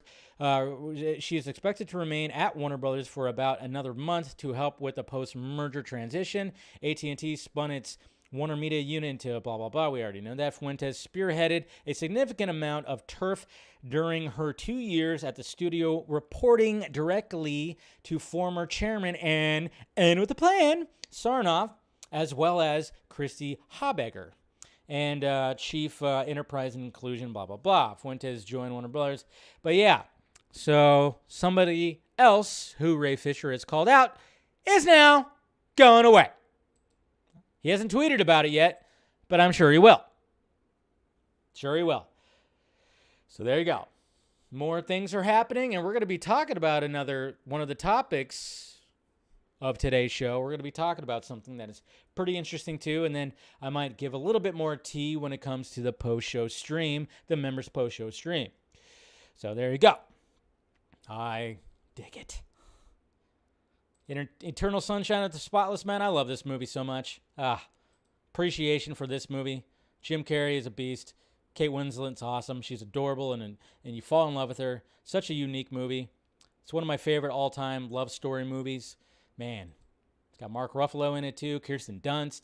She is expected to remain at Warner Brothers for about another month to help with the post-merger transition. AT&T spun its Warner Media unit into blah, blah, blah. We already know that. Fuentes spearheaded a significant amount of turf during her 2 years at the studio, reporting directly to former chairman and with the plan, Sarnoff, as well as Christy Habegger, and chief enterprise and inclusion, blah, blah, blah. Fuentes joined Warner Brothers. But yeah, so somebody else who Ray Fisher has called out is now going away. He hasn't tweeted about it yet, but I'm sure he will. So there you go. More things are happening, and we're going to be talking about one of the topics of today's show. We're going to be talking about something that is pretty interesting too, and then I might give a little bit more tea when it comes to the post-show stream, the members' post-show stream. So there you go. I dig it. Eternal Sunshine of the Spotless Mind. I love this movie so much. Appreciation for this movie. Jim Carrey is a beast. Kate Winslet's awesome. She's adorable, and you fall in love with her. Such a unique movie. It's one of my favorite all-time love story movies. Man, it's got Mark Ruffalo in it too. Kirsten Dunst.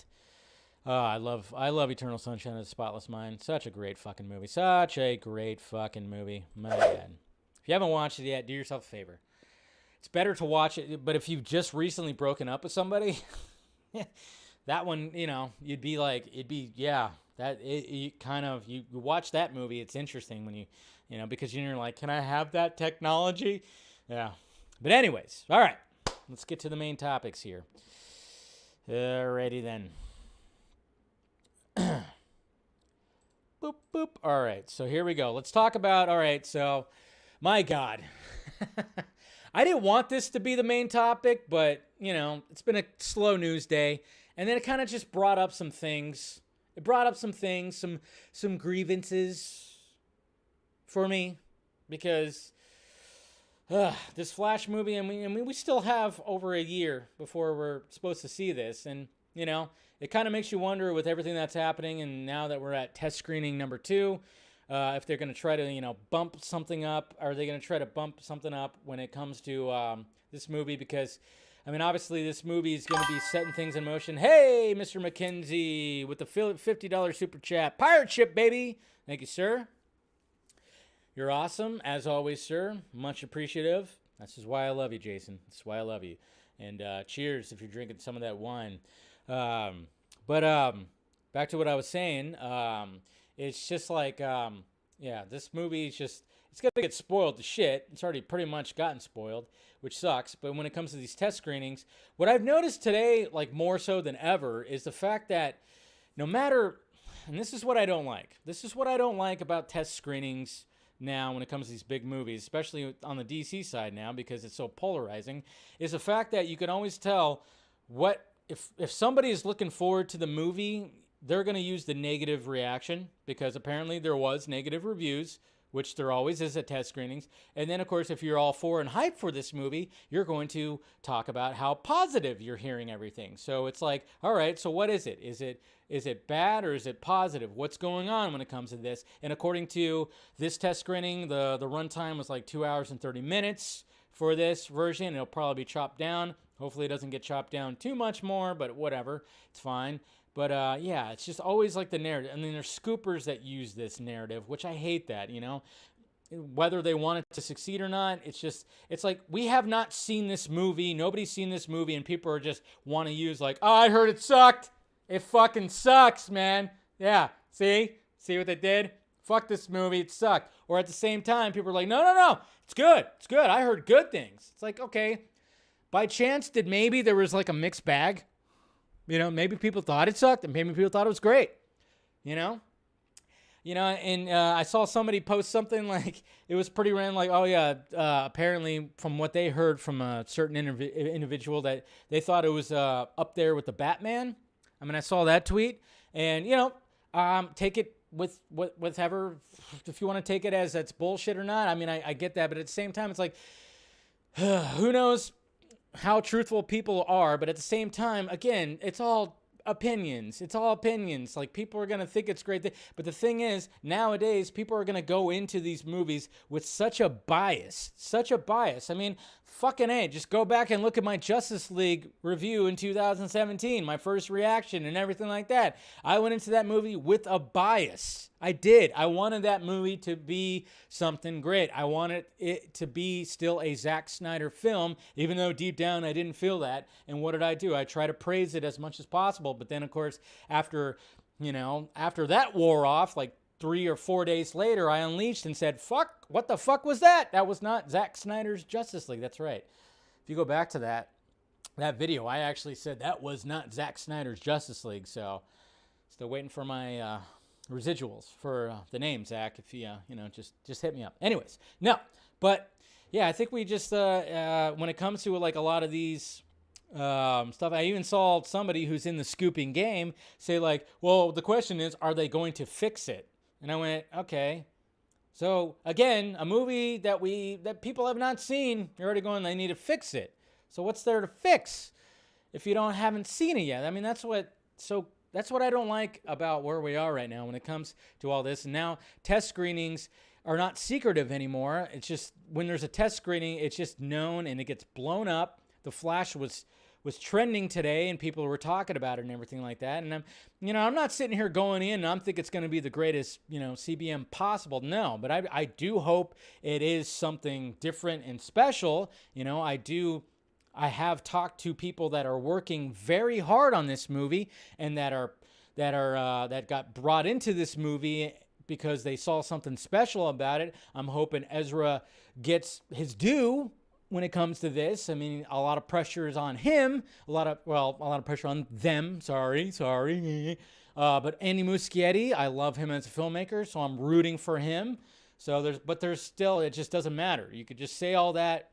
I love Eternal Sunshine of the Spotless Mind. Such a great fucking movie. My God. If you haven't watched it yet, do yourself a favor. It's better to watch it, but if you've just recently broken up with somebody, that one, you watch that movie. It's interesting when because you're like, can I have that technology? Yeah. But anyways, all right, let's get to the main topics here. Alrighty then. Boop, boop. All right, so here we go. Let's talk about, so, my God. I didn't want this to be the main topic, but, it's been a slow news day. And then it kind of just brought up some things. It brought up some things, some grievances for me. Because this Flash movie, we still have over a year before we're supposed to see this. And, it kind of makes you wonder with everything that's happening. And now that we're at test screening number 2, if they're going to try to, bump something up. Are they going to try to bump something up when it comes to this movie? Because, obviously this movie is going to be setting things in motion. Hey, Mr. McKenzie with the $50 super chat. Pirate ship, baby. Thank you, sir. You're awesome, as always, sir. Much appreciative. This is why I love you, Jason. That's why I love you. And cheers if you're drinking some of that wine. But back to what I was saying. It's just like, this movie is just, it's going to get spoiled to shit. It's already pretty much gotten spoiled, which sucks. But when it comes to these test screenings, what I've noticed today, like more so than ever, is the fact that no matter, and this is what I don't like. This is what I don't like about test screenings now when it comes to these big movies, especially on the DC side now because it's so polarizing, is the fact that you can always tell what, if somebody is looking forward to the movie, they're going to use the negative reaction because apparently there was negative reviews, which there always is at test screenings. And then, of course, if you're all for and hyped for this movie, you're going to talk about how positive you're hearing everything. So it's like, all right, so what is it? Is it bad or is it positive? What's going on when it comes to this? And according to this test screening, the runtime was like 2 hours and 30 minutes for this version. It'll probably be chopped down. Hopefully it doesn't get chopped down too much more, but whatever. It's fine. But, it's just always like the narrative. I mean, there's scoopers that use this narrative, which I hate that, Whether they want it to succeed or not, it's like we have not seen this movie. Nobody's seen this movie, and people are just want to use like, oh, I heard it sucked. It fucking sucks, man. Yeah, see? See what they did? Fuck this movie. It sucked. Or at the same time, people are like, no. It's good. It's good. I heard good things. It's like, okay. By chance, did maybe there was like a mixed bag? Maybe people thought it sucked and maybe people thought it was great, and I saw somebody post something like, it was pretty random, like, oh yeah, apparently from what they heard from a certain individual that they thought it was up there with the Batman. I saw that tweet and, take it with whatever, if you want to take it as that's bullshit or not. I get that, but at the same time, it's like, who knows how truthful people are, but at the same time, again, it's all opinions. Like, people are going to think it's great. But the thing is, nowadays, people are going to go into these movies with such a bias. Fucking A, just go back and look at my Justice League review in 2017, my first reaction and everything like that. I went into that movie with a bias. I did. I wanted that movie to be something great. I wanted it to be still a Zack Snyder film, even though deep down I didn't feel that. And what did I do? I try to praise it as much as possible. But then, of course, after that wore off, like 3 or 4 days later, I unleashed and said, fuck, what the fuck was that? That was not Zack Snyder's Justice League. That's right. If you go back to that video, I actually said that was not Zack Snyder's Justice League. So still waiting for my residuals for the name, Zach. If you just hit me up. Anyways, no, but yeah, I think we just when it comes to like a lot of these stuff, I even saw somebody who's in the scooping game say like, well, the question is, are they going to fix it? And I went, okay. So again, a movie that people have not seen, you're already going, they need to fix it. So what's there to fix if you haven't seen it yet? That's what I don't like about where we are right now when it comes to all this. And now test screenings are not secretive anymore. It's just when there's a test screening, it's just known and it gets blown up. The Flash was trending today and people were talking about it and everything like that. And I'm not sitting here going in and I'm thinking it's going to be the greatest, CBM possible. No, but I do hope it is something different and special. I have talked to people that are working very hard on this movie and that got brought into this movie because they saw something special about it. I'm hoping Ezra gets his due when it comes to this. A lot of pressure is on him. A lot of pressure on them. Sorry. But Andy Muschietti, I love him as a filmmaker, so I'm rooting for him. So there's still, it just doesn't matter. You could just say all that.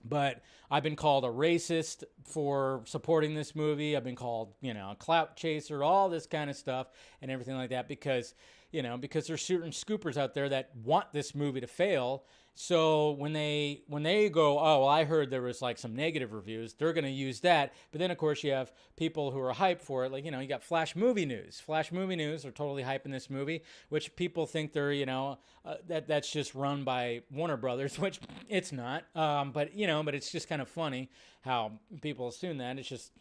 But I've been called a racist for supporting this movie. I've been called, a clout chaser, all this kind of stuff and everything like that because there's certain scoopers out there that want this movie to fail. So when they go, oh, well, I heard there was like some negative reviews, they're going to use that. But then, of course, you have people who are hyped for it. Like, you got Flash Movie News. Flash Movie News are totally hyping this movie, which people think they're, that's just run by Warner Brothers, which it's not. But it's just kind of funny how people assume that. It's just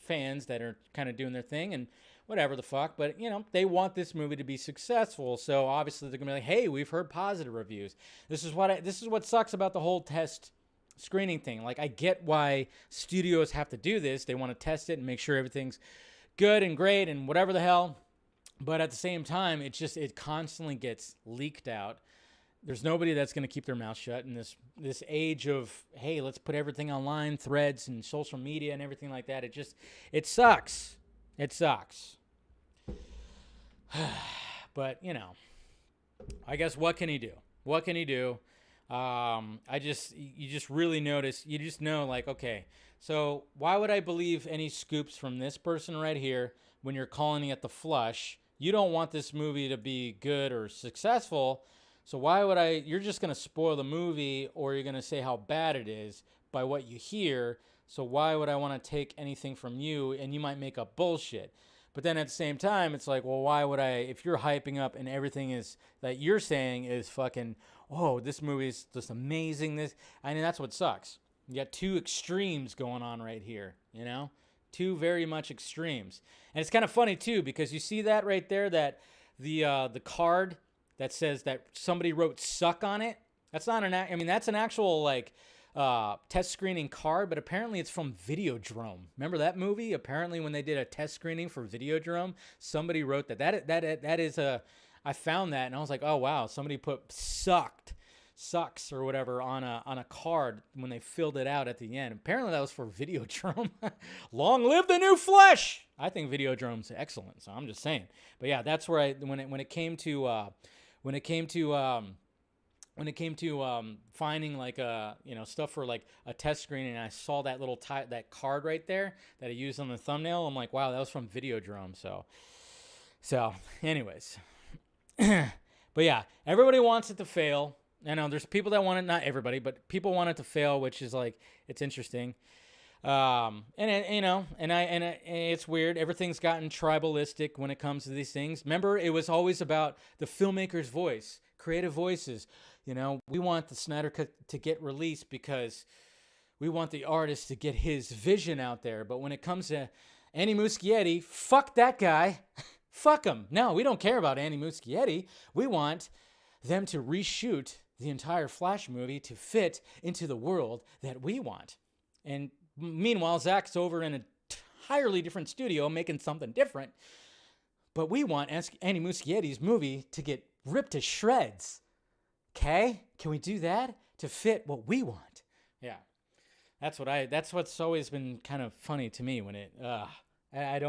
fans that are kind of doing their thing and whatever the fuck. But, they want this movie to be successful. So obviously they're going to be like, hey, we've heard positive reviews. This is what sucks about the whole test screening thing. Like, I get why studios have to do this. They want to test it and make sure everything's good and great and whatever the hell. But at the same time, it constantly gets leaked out. There's nobody that's going to keep their mouth shut in this age of, hey, let's put everything online, threads and social media and everything like that. It sucks. It sucks. But, I guess what can he do? What can he do? You just really notice, you just know, like, okay, so why would I believe any scoops from this person right here when you're calling it the flush? You don't want this movie to be good or successful, so why would you're just going to spoil the movie, or you're going to say how bad it is by what you hear, so why would I want to take anything from you, and you might make up bullshit. But then at the same time, it's like, well, why would if you're hyping up and everything is that you're saying is fucking, oh, this movie is just amazing. That's what sucks. You got two extremes going on right here, two very much extremes. And it's kind of funny too, because you see that right there, that the card that says that somebody wrote suck on it. That's not that's an actual like test screening card, but apparently it's from Videodrome. Remember that movie? Apparently when they did a test screening for Videodrome, somebody wrote that. That is I found that and I was like, oh wow, somebody put sucks or whatever on a card when they filled it out at the end. Apparently that was for Videodrome. Long live the new flesh. I think Videodrome's excellent, so I'm just saying. But yeah, that's where when it came to finding like stuff for like a test screening, and I saw that little that card right there that I used on the thumbnail. I'm like, wow, that was from Videodrome. So anyways, but yeah, everybody wants it to fail. I know there's people that want it, not everybody, but people want it to fail, which is like, it's interesting. And it's weird. Everything's gotten tribalistic when it comes to these things. Remember, it was always about the filmmaker's voice, creative voices. We want the Snyder Cut to get released because we want the artist to get his vision out there. But when it comes to Andy Muschietti, fuck that guy. Fuck him. No, we don't care about Andy Muschietti. We want them to reshoot the entire Flash movie to fit into the world that we want. And meanwhile, Zach's over in an entirely different studio making something different. But we want Andy Muschietti's movie to get ripped to shreds. Okay? Can we do that to fit what we want? Yeah. That's what's always been kind of funny to me when I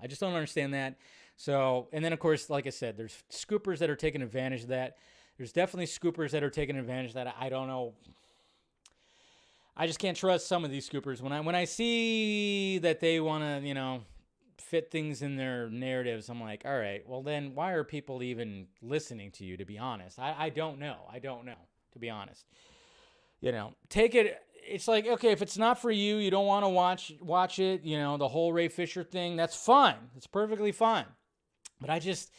just don't understand that. So, and then of course, like I said, there's scoopers that are taking advantage of that. There's definitely scoopers that are taking advantage of that. I don't know. I just can't trust some of these scoopers. When I see that they want to, fit things in their narratives, I'm like, all right, well then why are people even listening to you, to be honest? I don't know. To be honest. Take it. It's like, okay, if it's not for you, you don't want to watch it, the whole Ray Fisher thing, that's fine. It's perfectly fine. But I just,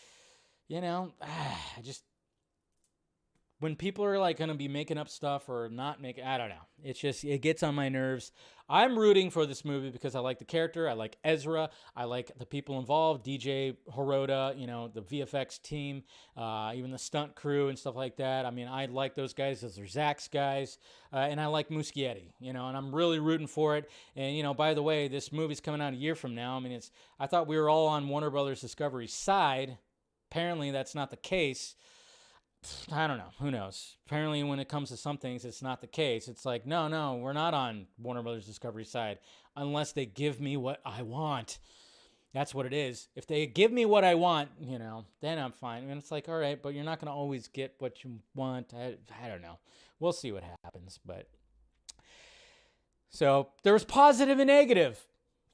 when people are like going to be making up stuff or not making, I don't know. It gets on my nerves. I'm rooting for this movie because I like the character. I like Ezra. I like the people involved, DJ Hirota, the VFX team, even the stunt crew and stuff like that. I mean, I like those guys. Those are Zach's guys. And I like Muschietti, and I'm really rooting for it. And, by the way, this movie's coming out a year from now. I mean, I thought we were all on Warner Brothers Discovery's side. Apparently that's not the case. I don't know. Who knows? Apparently when it comes to some things, it's not the case. It's like, no, we're not on Warner Brothers Discovery side unless they give me what I want. That's what it is. If they give me what I want, then I'm fine. And it's like, all right, but you're not going to always get what you want. I don't know. We'll see what happens. But So there was positive and negative.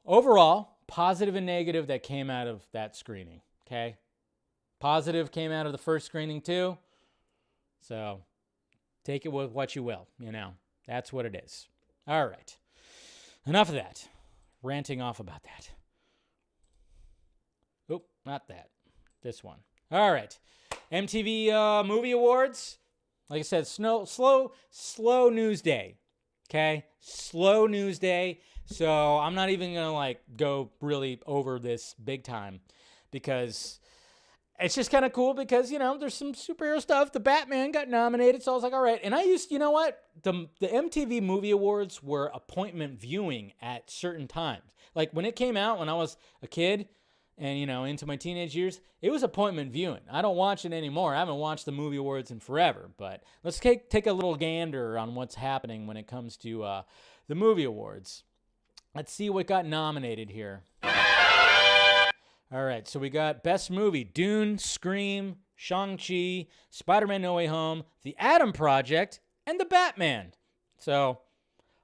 Overall, positive and negative that came out of that screening, okay? Positive came out of the first screening too. So take it with what you will, you know. That's what it is. All right. Enough of that. Ranting off about that. Oop, not that. This one. All right. MTV Movie Awards. Like I said, slow news day. Okay? Slow news day. So I'm not even going to go really over this big time because it's just kind of cool because, there's some superhero stuff. The Batman got nominated, so I was like, all right. And you know what? The MTV Movie Awards were appointment viewing at certain times. Like when it came out when I was a kid and, into my teenage years, it was appointment viewing. I don't watch it anymore. I haven't watched the Movie Awards in forever. But let's take a little gander on what's happening when it comes to the Movie Awards. Let's see what got nominated here. All right, so we got Best Movie, Dune, Scream, Shang-Chi, Spider-Man No Way Home, The Atom Project, and The Batman. So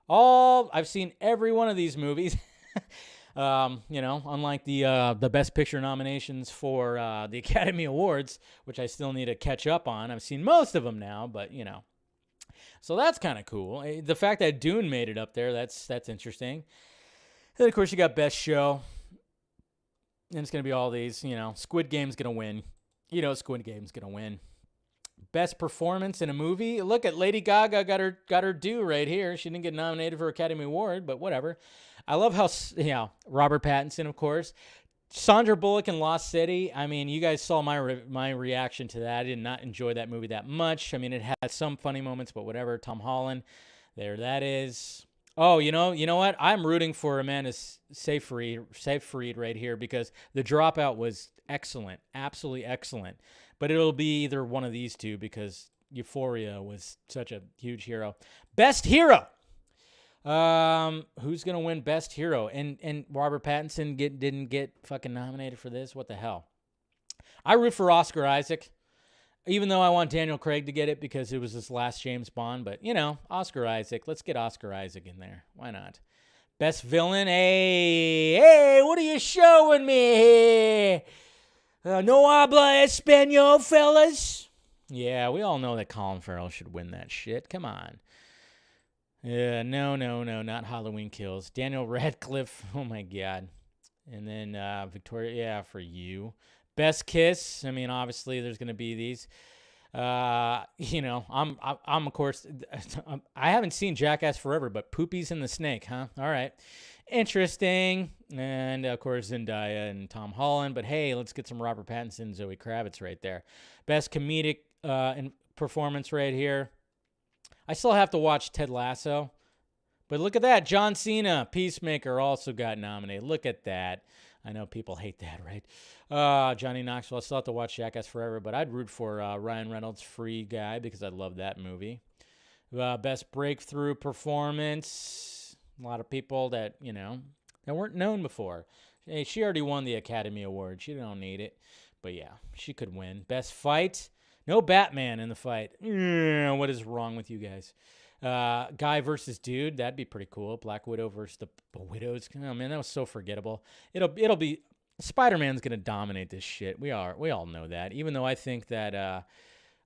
I've seen every one of these movies. Unlike the Best Picture nominations for the Academy Awards, which I still need to catch up on. I've seen most of them now, but So that's kind of cool. The fact that Dune made it up there, that's interesting. And of course you got Best Show. And it's going to be all these, Squid Game's going to win. Squid Game's going to win. Best performance in a movie. Look at Lady Gaga got her due right here. She didn't get nominated for Academy Award, but whatever. I love how, Robert Pattinson, of course. Sandra Bullock in Lost City. I mean, you guys saw my reaction to that. I did not enjoy that movie that much. I mean, it had some funny moments, but whatever. Tom Holland. There that is. Oh, you know what? I'm rooting for Amanda Seyfried right here because The Dropout was excellent, absolutely excellent. But it'll be either one of these two because Euphoria was such a huge hero. Best Hero. Who's gonna win Best Hero? And Robert Pattinson didn't get fucking nominated for this. What the hell? I root for Oscar Isaac. Even though I want Daniel Craig to get it because it was his last James Bond. But, Oscar Isaac. Let's get Oscar Isaac in there. Why not? Best Villain. Hey, what are you showing me here? No habla Espanol, fellas? Yeah, we all know that Colin Farrell should win that shit. Come on. No, not Halloween Kills. Daniel Radcliffe. Oh, my God. And then Victoria, yeah, for you. Best Kiss. I mean, obviously, there's going to be these. I'm of course, I haven't seen Jackass Forever, but Poopy's in the Snake, huh? All right. Interesting. And, of course, Zendaya and Tom Holland. But, hey, let's get some Robert Pattinson and Zoe Kravitz right there. Best Comedic performance right here. I still have to watch Ted Lasso. But look at that. John Cena, Peacemaker, also got nominated. Look at that. I know people hate that, right? Johnny Knoxville. I still have to watch Jackass Forever, but I'd root for Ryan Reynolds, Free Guy, because I love that movie. Best breakthrough performance. A lot of people that, that weren't known before. Hey, she already won the Academy Award. She don't need it. But, yeah, she could win. Best fight. No Batman in the fight. What is wrong with you guys? Guy versus Dude, that'd be pretty cool. Black Widow versus the Widows. Oh man, that was so forgettable. It'll be Spider-Man's gonna dominate this shit. We all know that. Even though I think that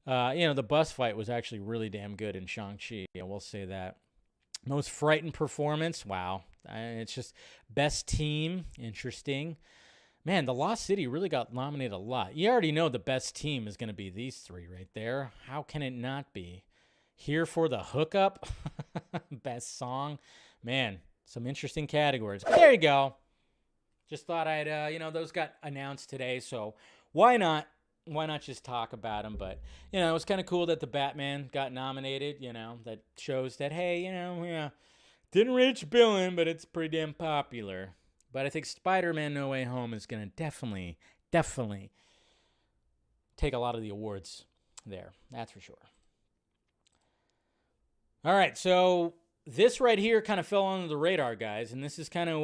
the bus fight was actually really damn good in Shang-Chi. I will say that. Most frightened performance. Wow, it's just best team. Interesting. Man, The Lost City really got nominated a lot. You already know the best team is gonna be these three right there. How can it not be? Here for the Hookup. Best song. Man, some interesting categories. But there you go. Just thought I'd, those got announced today. So why not just talk about them? But, it was kind of cool that the Batman got nominated. That shows that, hey, didn't reach billion, but it's pretty damn popular. But I think Spider-Man No Way Home is going to definitely take a lot of the awards there. That's for sure. All right, so this right here kind of fell under the radar, guys, and this is kind of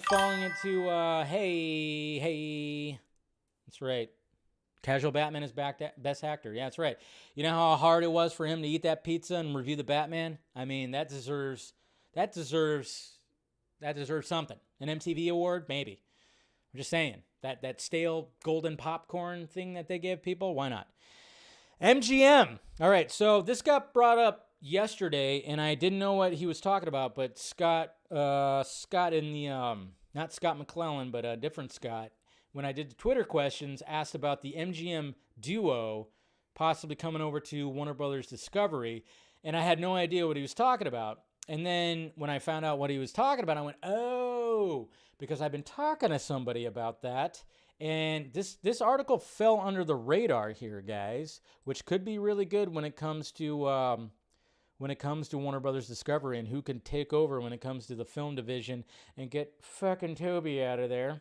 falling into hey, that's right. Casual Batman is back, best actor. Yeah, that's right. You know how hard it was for him to eat that pizza and review the Batman? I mean, that deserves that deserves something. An MTV award, maybe. I'm just saying. That stale golden popcorn thing that they give people, why not? MGM. All right, so this got brought up yesterday, and I didn't know what he was talking about, but Scott in the, not Scott McClellan, but a different Scott, when I did the Twitter questions, asked about the MGM duo possibly coming over to Warner Brothers Discovery, and I had no idea what he was talking about. And then when I found out what he was talking about, I went, oh, because I've been talking to somebody about that. And this article fell under the radar here, guys, which could be really good when it comes to Warner Brothers Discovery and who can take over when it comes to the film division and get fucking Toby out of there.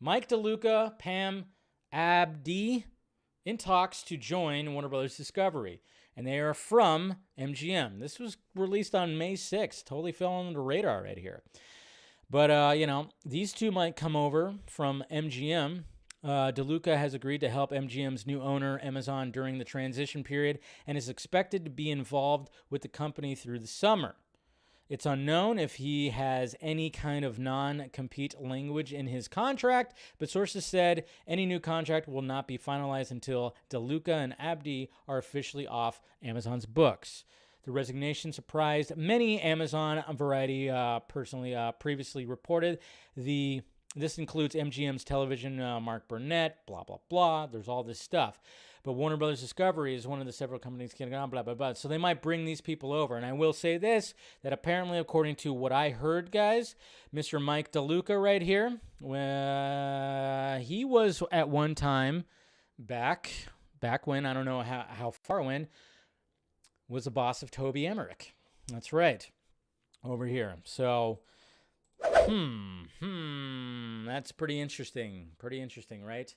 Mike DeLuca, Pam Abdi in talks to join Warner Brothers Discovery. And they are from MGM. This was released on May 6th. Totally fell under the radar right here. But, these two might come over from MGM. DeLuca has agreed to help MGM's new owner, Amazon, during the transition period and is expected to be involved with the company through the summer. It's unknown if he has any kind of non-compete language in his contract, but sources said any new contract will not be finalized until DeLuca and Abdi are officially off Amazon's books. The resignation surprised many. Amazon Variety previously reported this includes MGM's television, Mark Burnett, blah, blah, blah. There's all this stuff. But Warner Brothers Discovery is one of the several companies getting on, blah, blah, blah. So they might bring these people over. And I will say this, that apparently, according to what I heard, guys, Mr. Mike DeLuca right here, he was at one time back when, I don't know how far when, was the boss of Toby Emmerich. That's right. Over here. So, that's pretty interesting. Pretty interesting, right?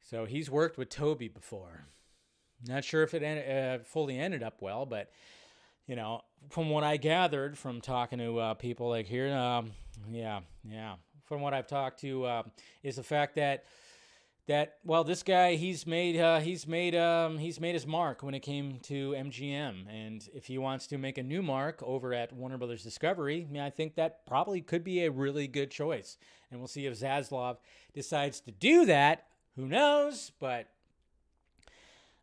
So he's worked with Toby before. Not sure if it fully ended up well, but, from what I gathered from talking to people like here, from what I've talked to, is the fact that this guy, he's made his mark when it came to MGM, and if he wants to make a new mark over at Warner Brothers Discovery, I think that probably could be a really good choice. And we'll see if Zaslav decides to do that. Who knows? But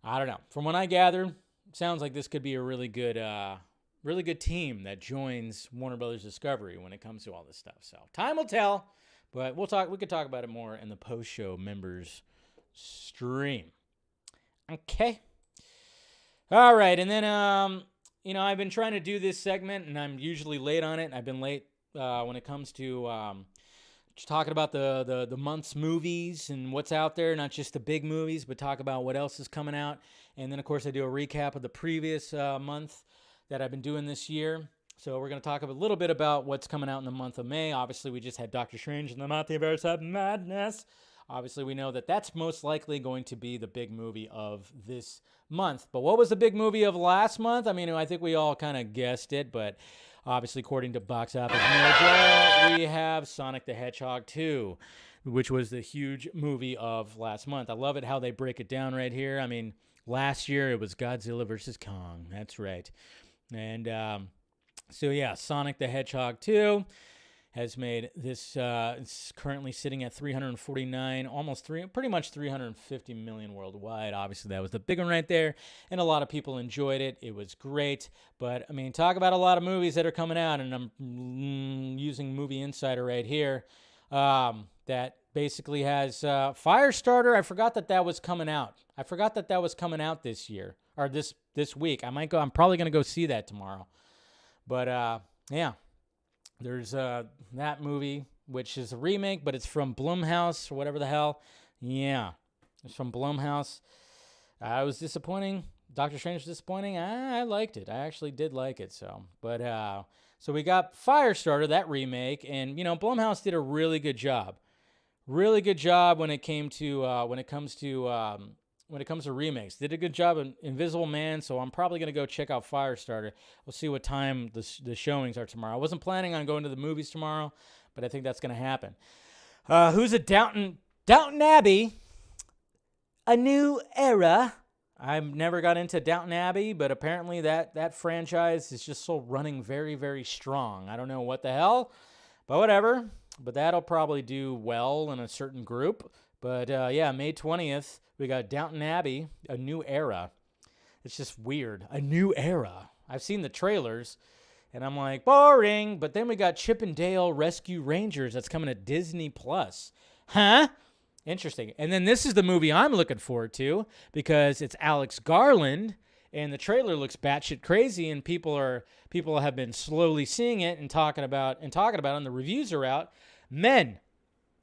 I don't know. From what I gather, sounds like this could be a really good team that joins Warner Brothers Discovery when it comes to all this stuff. So time will tell. But we could talk about it more in the post-show members stream. Okay. All right. And then, I've been trying to do this segment, and I'm usually late on it. I've been late when it comes to just talking about the month's movies and what's out there, not just the big movies, but talk about what else is coming out. And then, of course, I do a recap of the previous month that I've been doing this year. So we're going to talk a little bit about what's coming out in the month of May. Obviously, we just had Doctor Strange and the Multiverse of Madness. Obviously, we know that that's most likely going to be the big movie of this month. But what was the big movie of last month? I think we all kind of guessed it, but obviously, according to Box Office Mojo, we have Sonic the Hedgehog 2, which was the huge movie of last month. I love it how they break it down right here. Last year it was Godzilla versus Kong. That's right. And so yeah, Sonic the Hedgehog 2 has made this, it's currently sitting at 349, pretty much 350 million worldwide. Obviously, that was the big one right there, and a lot of people enjoyed it. It was great, but, talk about a lot of movies that are coming out, and I'm using Movie Insider right here, that basically has Firestarter. I forgot that was coming out. This year, or this week. I'm probably going to go see that tomorrow. But, yeah, there's that movie, which is a remake, but it's from Blumhouse or whatever the hell. Yeah, it's from Blumhouse. It was disappointing. Doctor Strange was disappointing. I liked it. I actually did like it. So we got Firestarter, that remake, and, Blumhouse did a really good job. Really good job when it comes to remakes. Did a good job in Invisible Man, so I'm probably going to go check out Firestarter. We'll see what time the showings are tomorrow. I wasn't planning on going to the movies tomorrow, but I think that's going to happen. Who's a Downton Abbey? A New Era. I've never got into Downton Abbey, but apparently that franchise is just still running very, very strong. I don't know what the hell, but whatever. But that'll probably do well in a certain group. But yeah, May 20th, we got Downton Abbey, A New Era. It's just weird. A New Era. I've seen the trailers, and I'm like, boring. But then we got Chip and Dale Rescue Rangers that's coming to Disney Plus. Huh? Interesting. And then this is the movie I'm looking forward to because it's Alex Garland, and the trailer looks batshit crazy, and people have been slowly seeing it and talking about it, and the reviews are out. Men,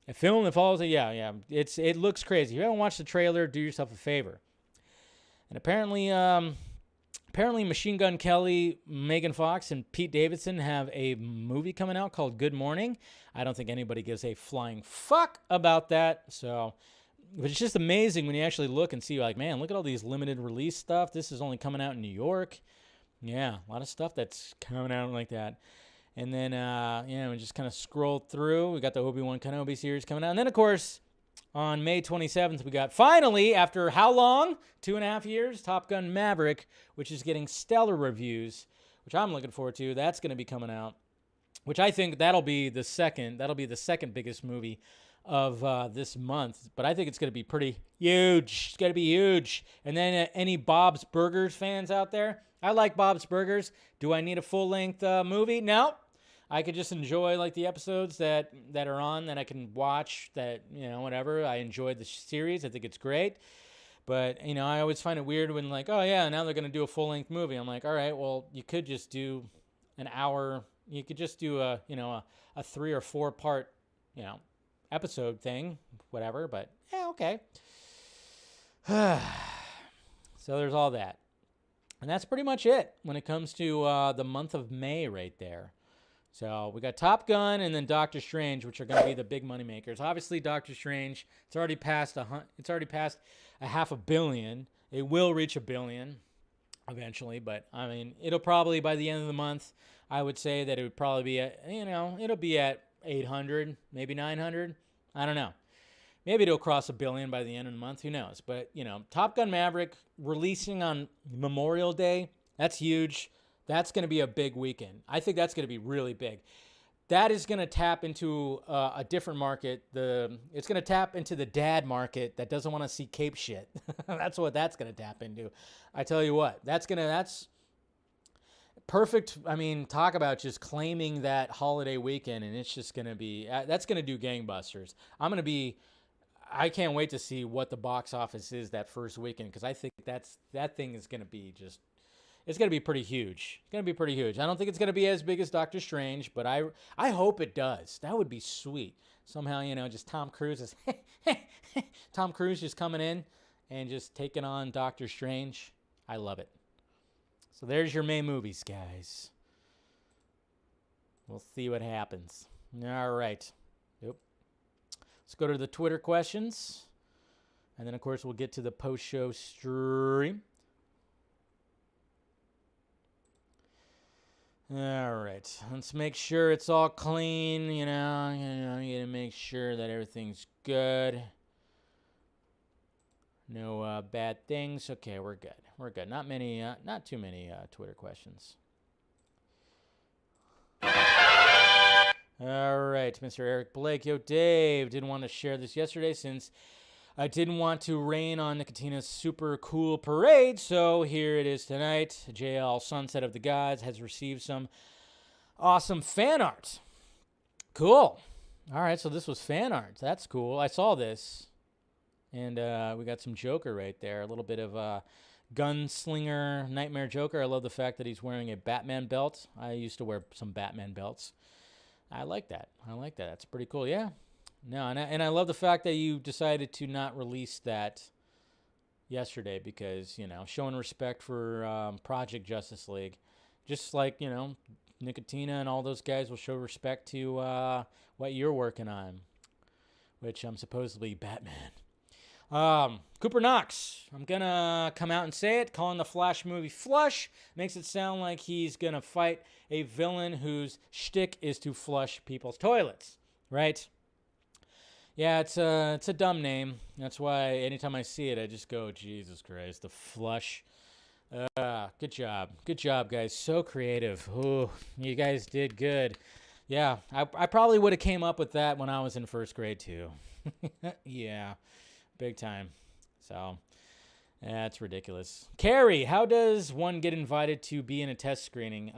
a film that follows it looks crazy. If you haven't watched the trailer, do yourself a favor. And apparently Machine Gun Kelly, Megan Fox, and Pete Davidson have a movie coming out called Good Morning. I don't think anybody gives a flying fuck about that. So, but it's just amazing when you actually look and see, like, man, look at all these limited release stuff. This is only coming out in New York. Yeah, a lot of stuff that's coming out like that. And then, we just kind of scrolled through. We got the Obi-Wan Kenobi series coming out. And then, of course, on May 27th, we got finally, after how long? 2.5 years, Top Gun Maverick, which is getting stellar reviews, which I'm looking forward to. That's going to be coming out, which I think that'll be the second biggest movie of this month. But I think it's going to be pretty huge. It's going to be huge. And then any Bob's Burgers fans out there? I like Bob's Burgers. Do I need a full-length movie? No. I could just enjoy like the episodes that are on that I can watch that, whatever. I enjoyed the series. I think it's great. But, I always find it weird when like, oh yeah, now they're going to do a full-length movie. I'm like, all right, well, you could just do an hour. You could just do a 3 or 4 part, episode thing, whatever. But yeah, okay. So there's all that. And that's pretty much it when it comes to the month of May right there. So we got Top Gun and then Doctor Strange, which are going to be the big money makers. Obviously, Doctor Strange, it's already passed a $500 million. It will reach $1 billion eventually, but I mean, it'll probably by the end of the month, I would say that it would probably be at, it'll be at 800, maybe 900. I don't know. Maybe it'll cross $1 billion by the end of the month. Who knows? But, Top Gun Maverick releasing on Memorial Day, that's huge. That's going to be a big weekend. I think that's going to be really big. That is going to tap into a different market. It's going to tap into the dad market that doesn't want to see cape shit. That's what that's going to tap into. I tell you what, that's perfect. I mean, talk about just claiming that holiday weekend, and it's just going to be, that's going to do gangbusters. I can't wait to see what the box office is that first weekend, because I think that thing is going to be just, it's going to be pretty huge. It's going to be pretty huge. I don't think it's going to be as big as Doctor Strange, but I hope it does. That would be sweet. Somehow, just Tom Cruise is Tom Cruise just coming in and just taking on Doctor Strange. I love it. So there's your May movies, guys. We'll see what happens. All right. Yep. Let's go to the Twitter questions. And then, of course, we'll get to the post-show stream. All right, let's make sure it's all clean, you gotta make sure that everything's good. No bad things. Okay, we're good. Not too many Twitter questions. All right, Mr. Eric Blake. Yo, Dave, didn't want to share this yesterday since I didn't want to rain on Nicotina's super cool parade, so here it is tonight. JL Sunset of the Gods has received some awesome fan art. Cool. All right, so this was fan art. That's cool. I saw this. And we got some Joker right there. A little bit of gunslinger, nightmare Joker. I love the fact that he's wearing a Batman belt. I used to wear some Batman belts. I like that. That's pretty cool. Yeah. No, and I love the fact that you decided to not release that yesterday because, showing respect for Project Justice League. Just like, Nicotina and all those guys will show respect to what you're working on, which I'm supposedly Batman. Cooper Knox, I'm going to come out and say it, calling the Flash movie Flush. Makes it sound like he's going to fight a villain whose shtick is to flush people's toilets, right? Yeah, it's a dumb name. That's why anytime I see it, I just go, Jesus Christ, the flush. Good job, guys. So creative. Ooh, you guys did good. Yeah, I probably would have came up with that when I was in first grade too. Yeah, big time. So that's ridiculous. Carrie, how does one get invited to be in a test screening?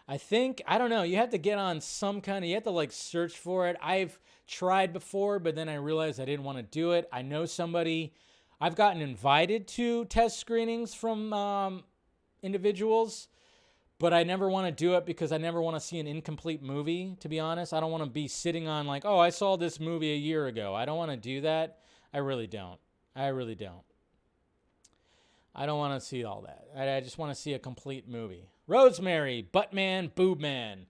I think, I don't know, you have to get on some kind of, you have to like search for it. I've tried before, but then I realized I didn't want to do it. I know somebody, I've gotten invited to test screenings from individuals, but I never want to do it because I never want to see an incomplete movie, to be honest. I don't want to be sitting on like, oh, I saw this movie a year ago. I don't want to do that. I really don't. I don't want to see all that. I just want to see a complete movie. Rosemary, Buttman, Boobman.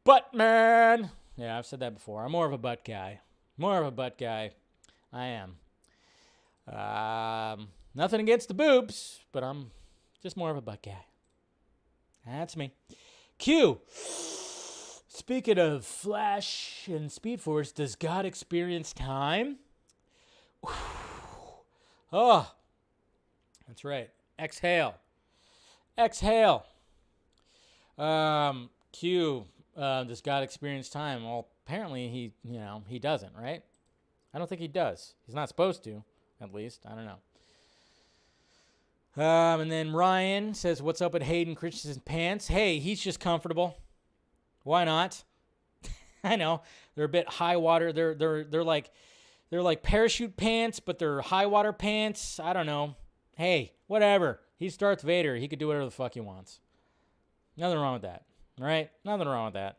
Buttman! Yeah, I've said that before. I'm more of a butt guy. I am. Nothing against the boobs, but I'm just more of a butt guy. That's me. Q. Speaking of Flash and Speed Force, does God experience time? Oh, that's right. Exhale. Q. Does God experience time? Well, apparently he doesn't, right? I don't think he does. He's not supposed to, at least. I don't know. And then Ryan says, "What's up with Hayden Christensen's pants?" Hey, he's just comfortable. Why not? I know they're a bit high water. They're like parachute pants, but they're high water pants. I don't know. Hey, whatever. He's Darth Vader. He could do whatever the fuck he wants. Nothing wrong with that. All right? Nothing wrong with that.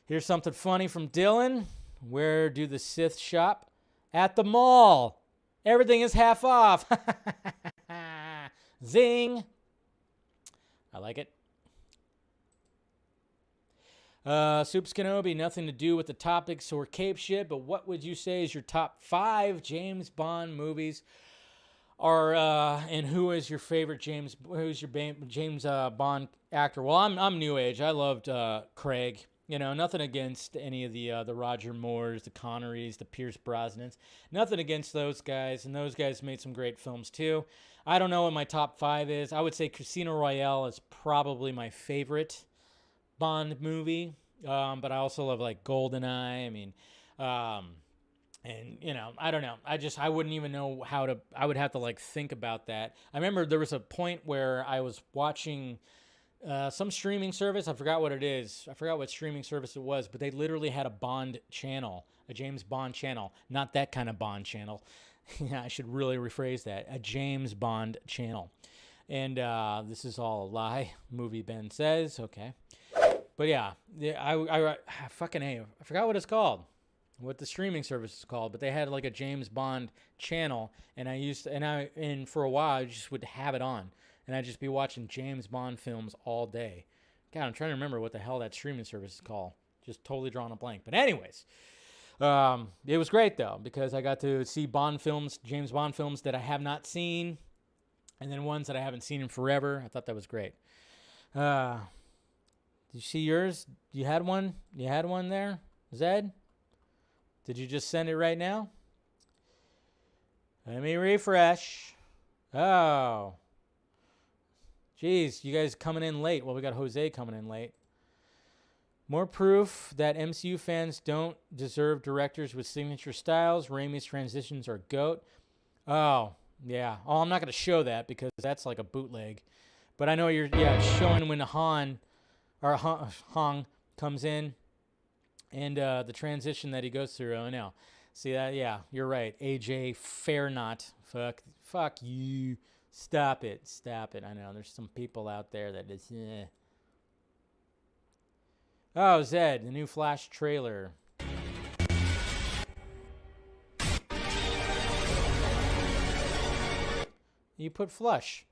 Here's something funny from Dylan. Where do the Sith shop? At the mall. Everything is half off. Zing. I like it. Soups Kenobi, nothing to do with the topics or cape shit, but what would you say is your top 5 James Bond movies? And who is your favorite James Bond actor? Well, I'm new age. I loved Craig. Nothing against any of the Roger Moores, the Connerys, the Pierce Brosnans. Nothing against those guys, and those guys made some great films too. I don't know what my top 5 is. I would say Casino Royale is probably my favorite Bond movie, but I also love like GoldenEye. I mean, and I don't know. I wouldn't even know how to. I would have to like think about that. I remember there was a point where I was watching some streaming service. I forgot what it is. I forgot what streaming service it was, but they literally had a Bond channel, a James Bond channel, not that kind of Bond channel. Yeah, I should really rephrase that. A James Bond channel. And this is all a lie. Movie Ben says. Okay. But yeah, I fucking A. I forgot what it's called, what the streaming service is called, but they had like a James Bond channel, and and for a while I just would have it on, and I'd just be watching James Bond films all day. God, I'm trying to remember what the hell that streaming service is called. Just totally drawing a blank. But anyways, it was great though, because I got to see Bond films, James Bond films that I have not seen, and then ones that I haven't seen in forever. I thought that was great. Did you see yours? You had one? You had one there, Zed? Did you just send it right now? Let me refresh. Oh. Jeez, you guys coming in late. Well, we got Jose coming in late. More proof that MCU fans don't deserve directors with signature styles. Raimi's transitions are GOAT. Oh, yeah. Oh, I'm not going to show that because that's like a bootleg. But I know you're showing when Hong comes in and the transition that he goes through. Oh, no. See that? Yeah, you're right. AJ Fairnot. Fuck you. Stop it. I know there's some people out there that is. Oh, Zed, the new Flash trailer. You put flush.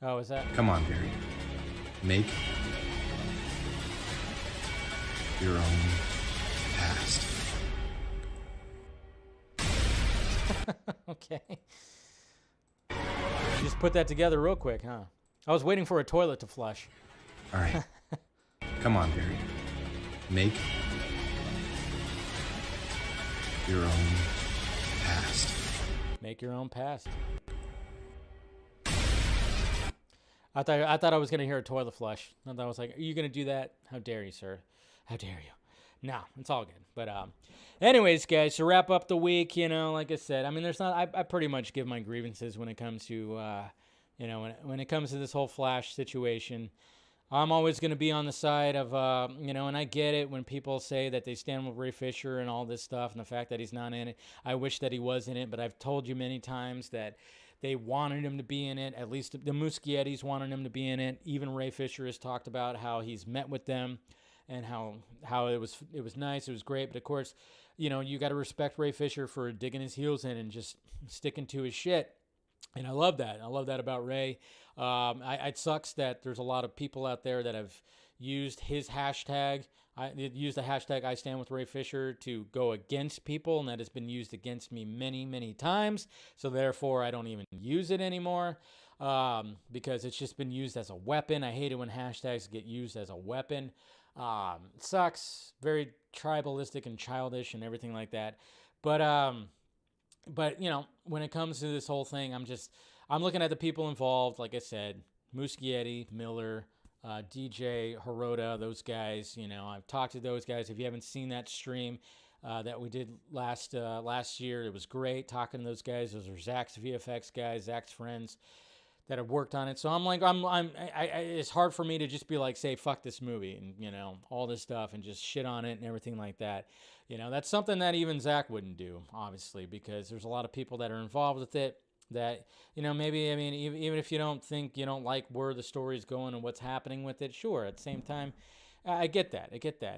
Oh, is that?
Come on, Barry. Make your own past.
Okay. You just put that together real quick, huh? I was waiting for a toilet to flush.
All right. Come on, Barry. Make your own past.
Make your own past. I thought I was gonna hear a toilet flush. I thought I was like, "Are you gonna do that? How dare you, sir? How dare you?" No, it's all good. But anyways, guys, to wrap up the week, like I said, I mean, there's not. I pretty much give my grievances when it comes to, when it comes to this whole Flash situation. I'm always going to be on the side of, and I get it when people say that they stand with Ray Fisher and all this stuff and the fact that he's not in it. I wish that he was in it, but I've told you many times that they wanted him to be in it. At least the Muschiettis wanted him to be in it. Even Ray Fisher has talked about how he's met with them and how it was nice, it was great. But of course, you got to respect Ray Fisher for digging his heels in and just sticking to his shit. And I love that. I love that about Ray. It sucks that there's a lot of people out there that have used his hashtag. Used the hashtag I stand with Ray Fisher to go against people, and that has been used against me many, many times. So therefore, I don't even use it anymore because it's just been used as a weapon. I hate it when hashtags get used as a weapon. It sucks. Very tribalistic and childish and everything like that. But when it comes to this whole thing, I'm looking at the people involved. Like I said, Muschietti, Miller, DJ, Hirota, those guys. I've talked to those guys. If you haven't seen that stream that we did last year, it was great talking to those guys. Those are Zach's VFX guys, Zach's friends that have worked on it. So I'm like, it's hard for me to just be like, say, fuck this movie and, all this stuff and just shit on it and everything like that. That's something that even Zach wouldn't do, obviously, because there's a lot of people that are involved with it that, maybe, I mean, even if you don't like where the story's going and what's happening with it, sure, at the same time, I get that.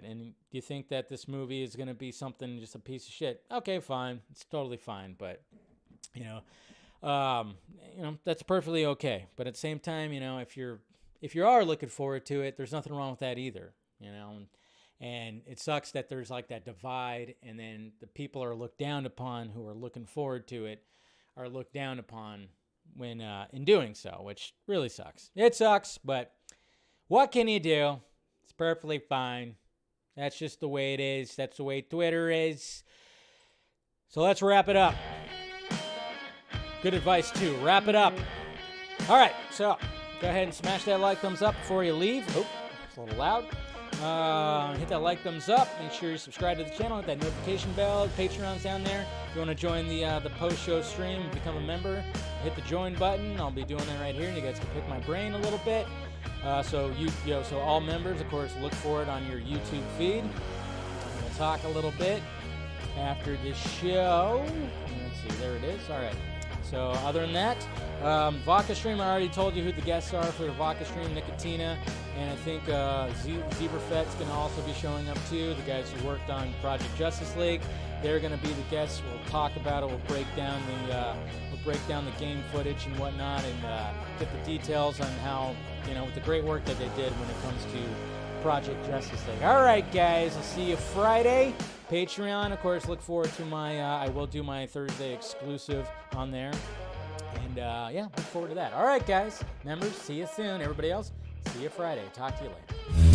And you think that this movie is going to be something, just a piece of shit. Okay, fine. It's totally fine. But, that's perfectly okay. But at the same time, if you are looking forward to it, there's nothing wrong with that either, and it sucks that there's like that divide, and then the people are looked down upon who are looking forward to it are looked down upon when in doing so, which really sucks. It sucks, but what can you do? It's perfectly fine. That's just the way it is. That's the way Twitter is. So let's wrap it up. Good advice, too. Wrap it up. All right, so go ahead and smash that like, thumbs up before you leave. Oh, it's a little loud. Hit that like, thumbs up. Make sure you subscribe to the channel. Hit that notification bell. Patreon's down there. If you want to join the post-show stream, become a member, hit the join button. I'll be doing that right here, and you guys can pick my brain a little bit. So all members, of course, look for it on your YouTube feed. We'll talk a little bit after this show. Let's see, there it is. All right. So other than that, Vodka Stream, I already told you who the guests are for the Vodka Stream, Nicotina, and I think Zebrafet's going to also be showing up too, the guys who worked on Project Justice League. They're going to be the guests. We'll talk about it. We'll break down the game footage and whatnot, and get the details on how, with the great work that they did when it comes to Project Justice League. All right, guys, I'll see you Friday. Patreon, of course, look forward to I will do my Thursday exclusive on there. And, look forward to that. All right, guys, members, see you soon. Everybody else, see you Friday. Talk to you later.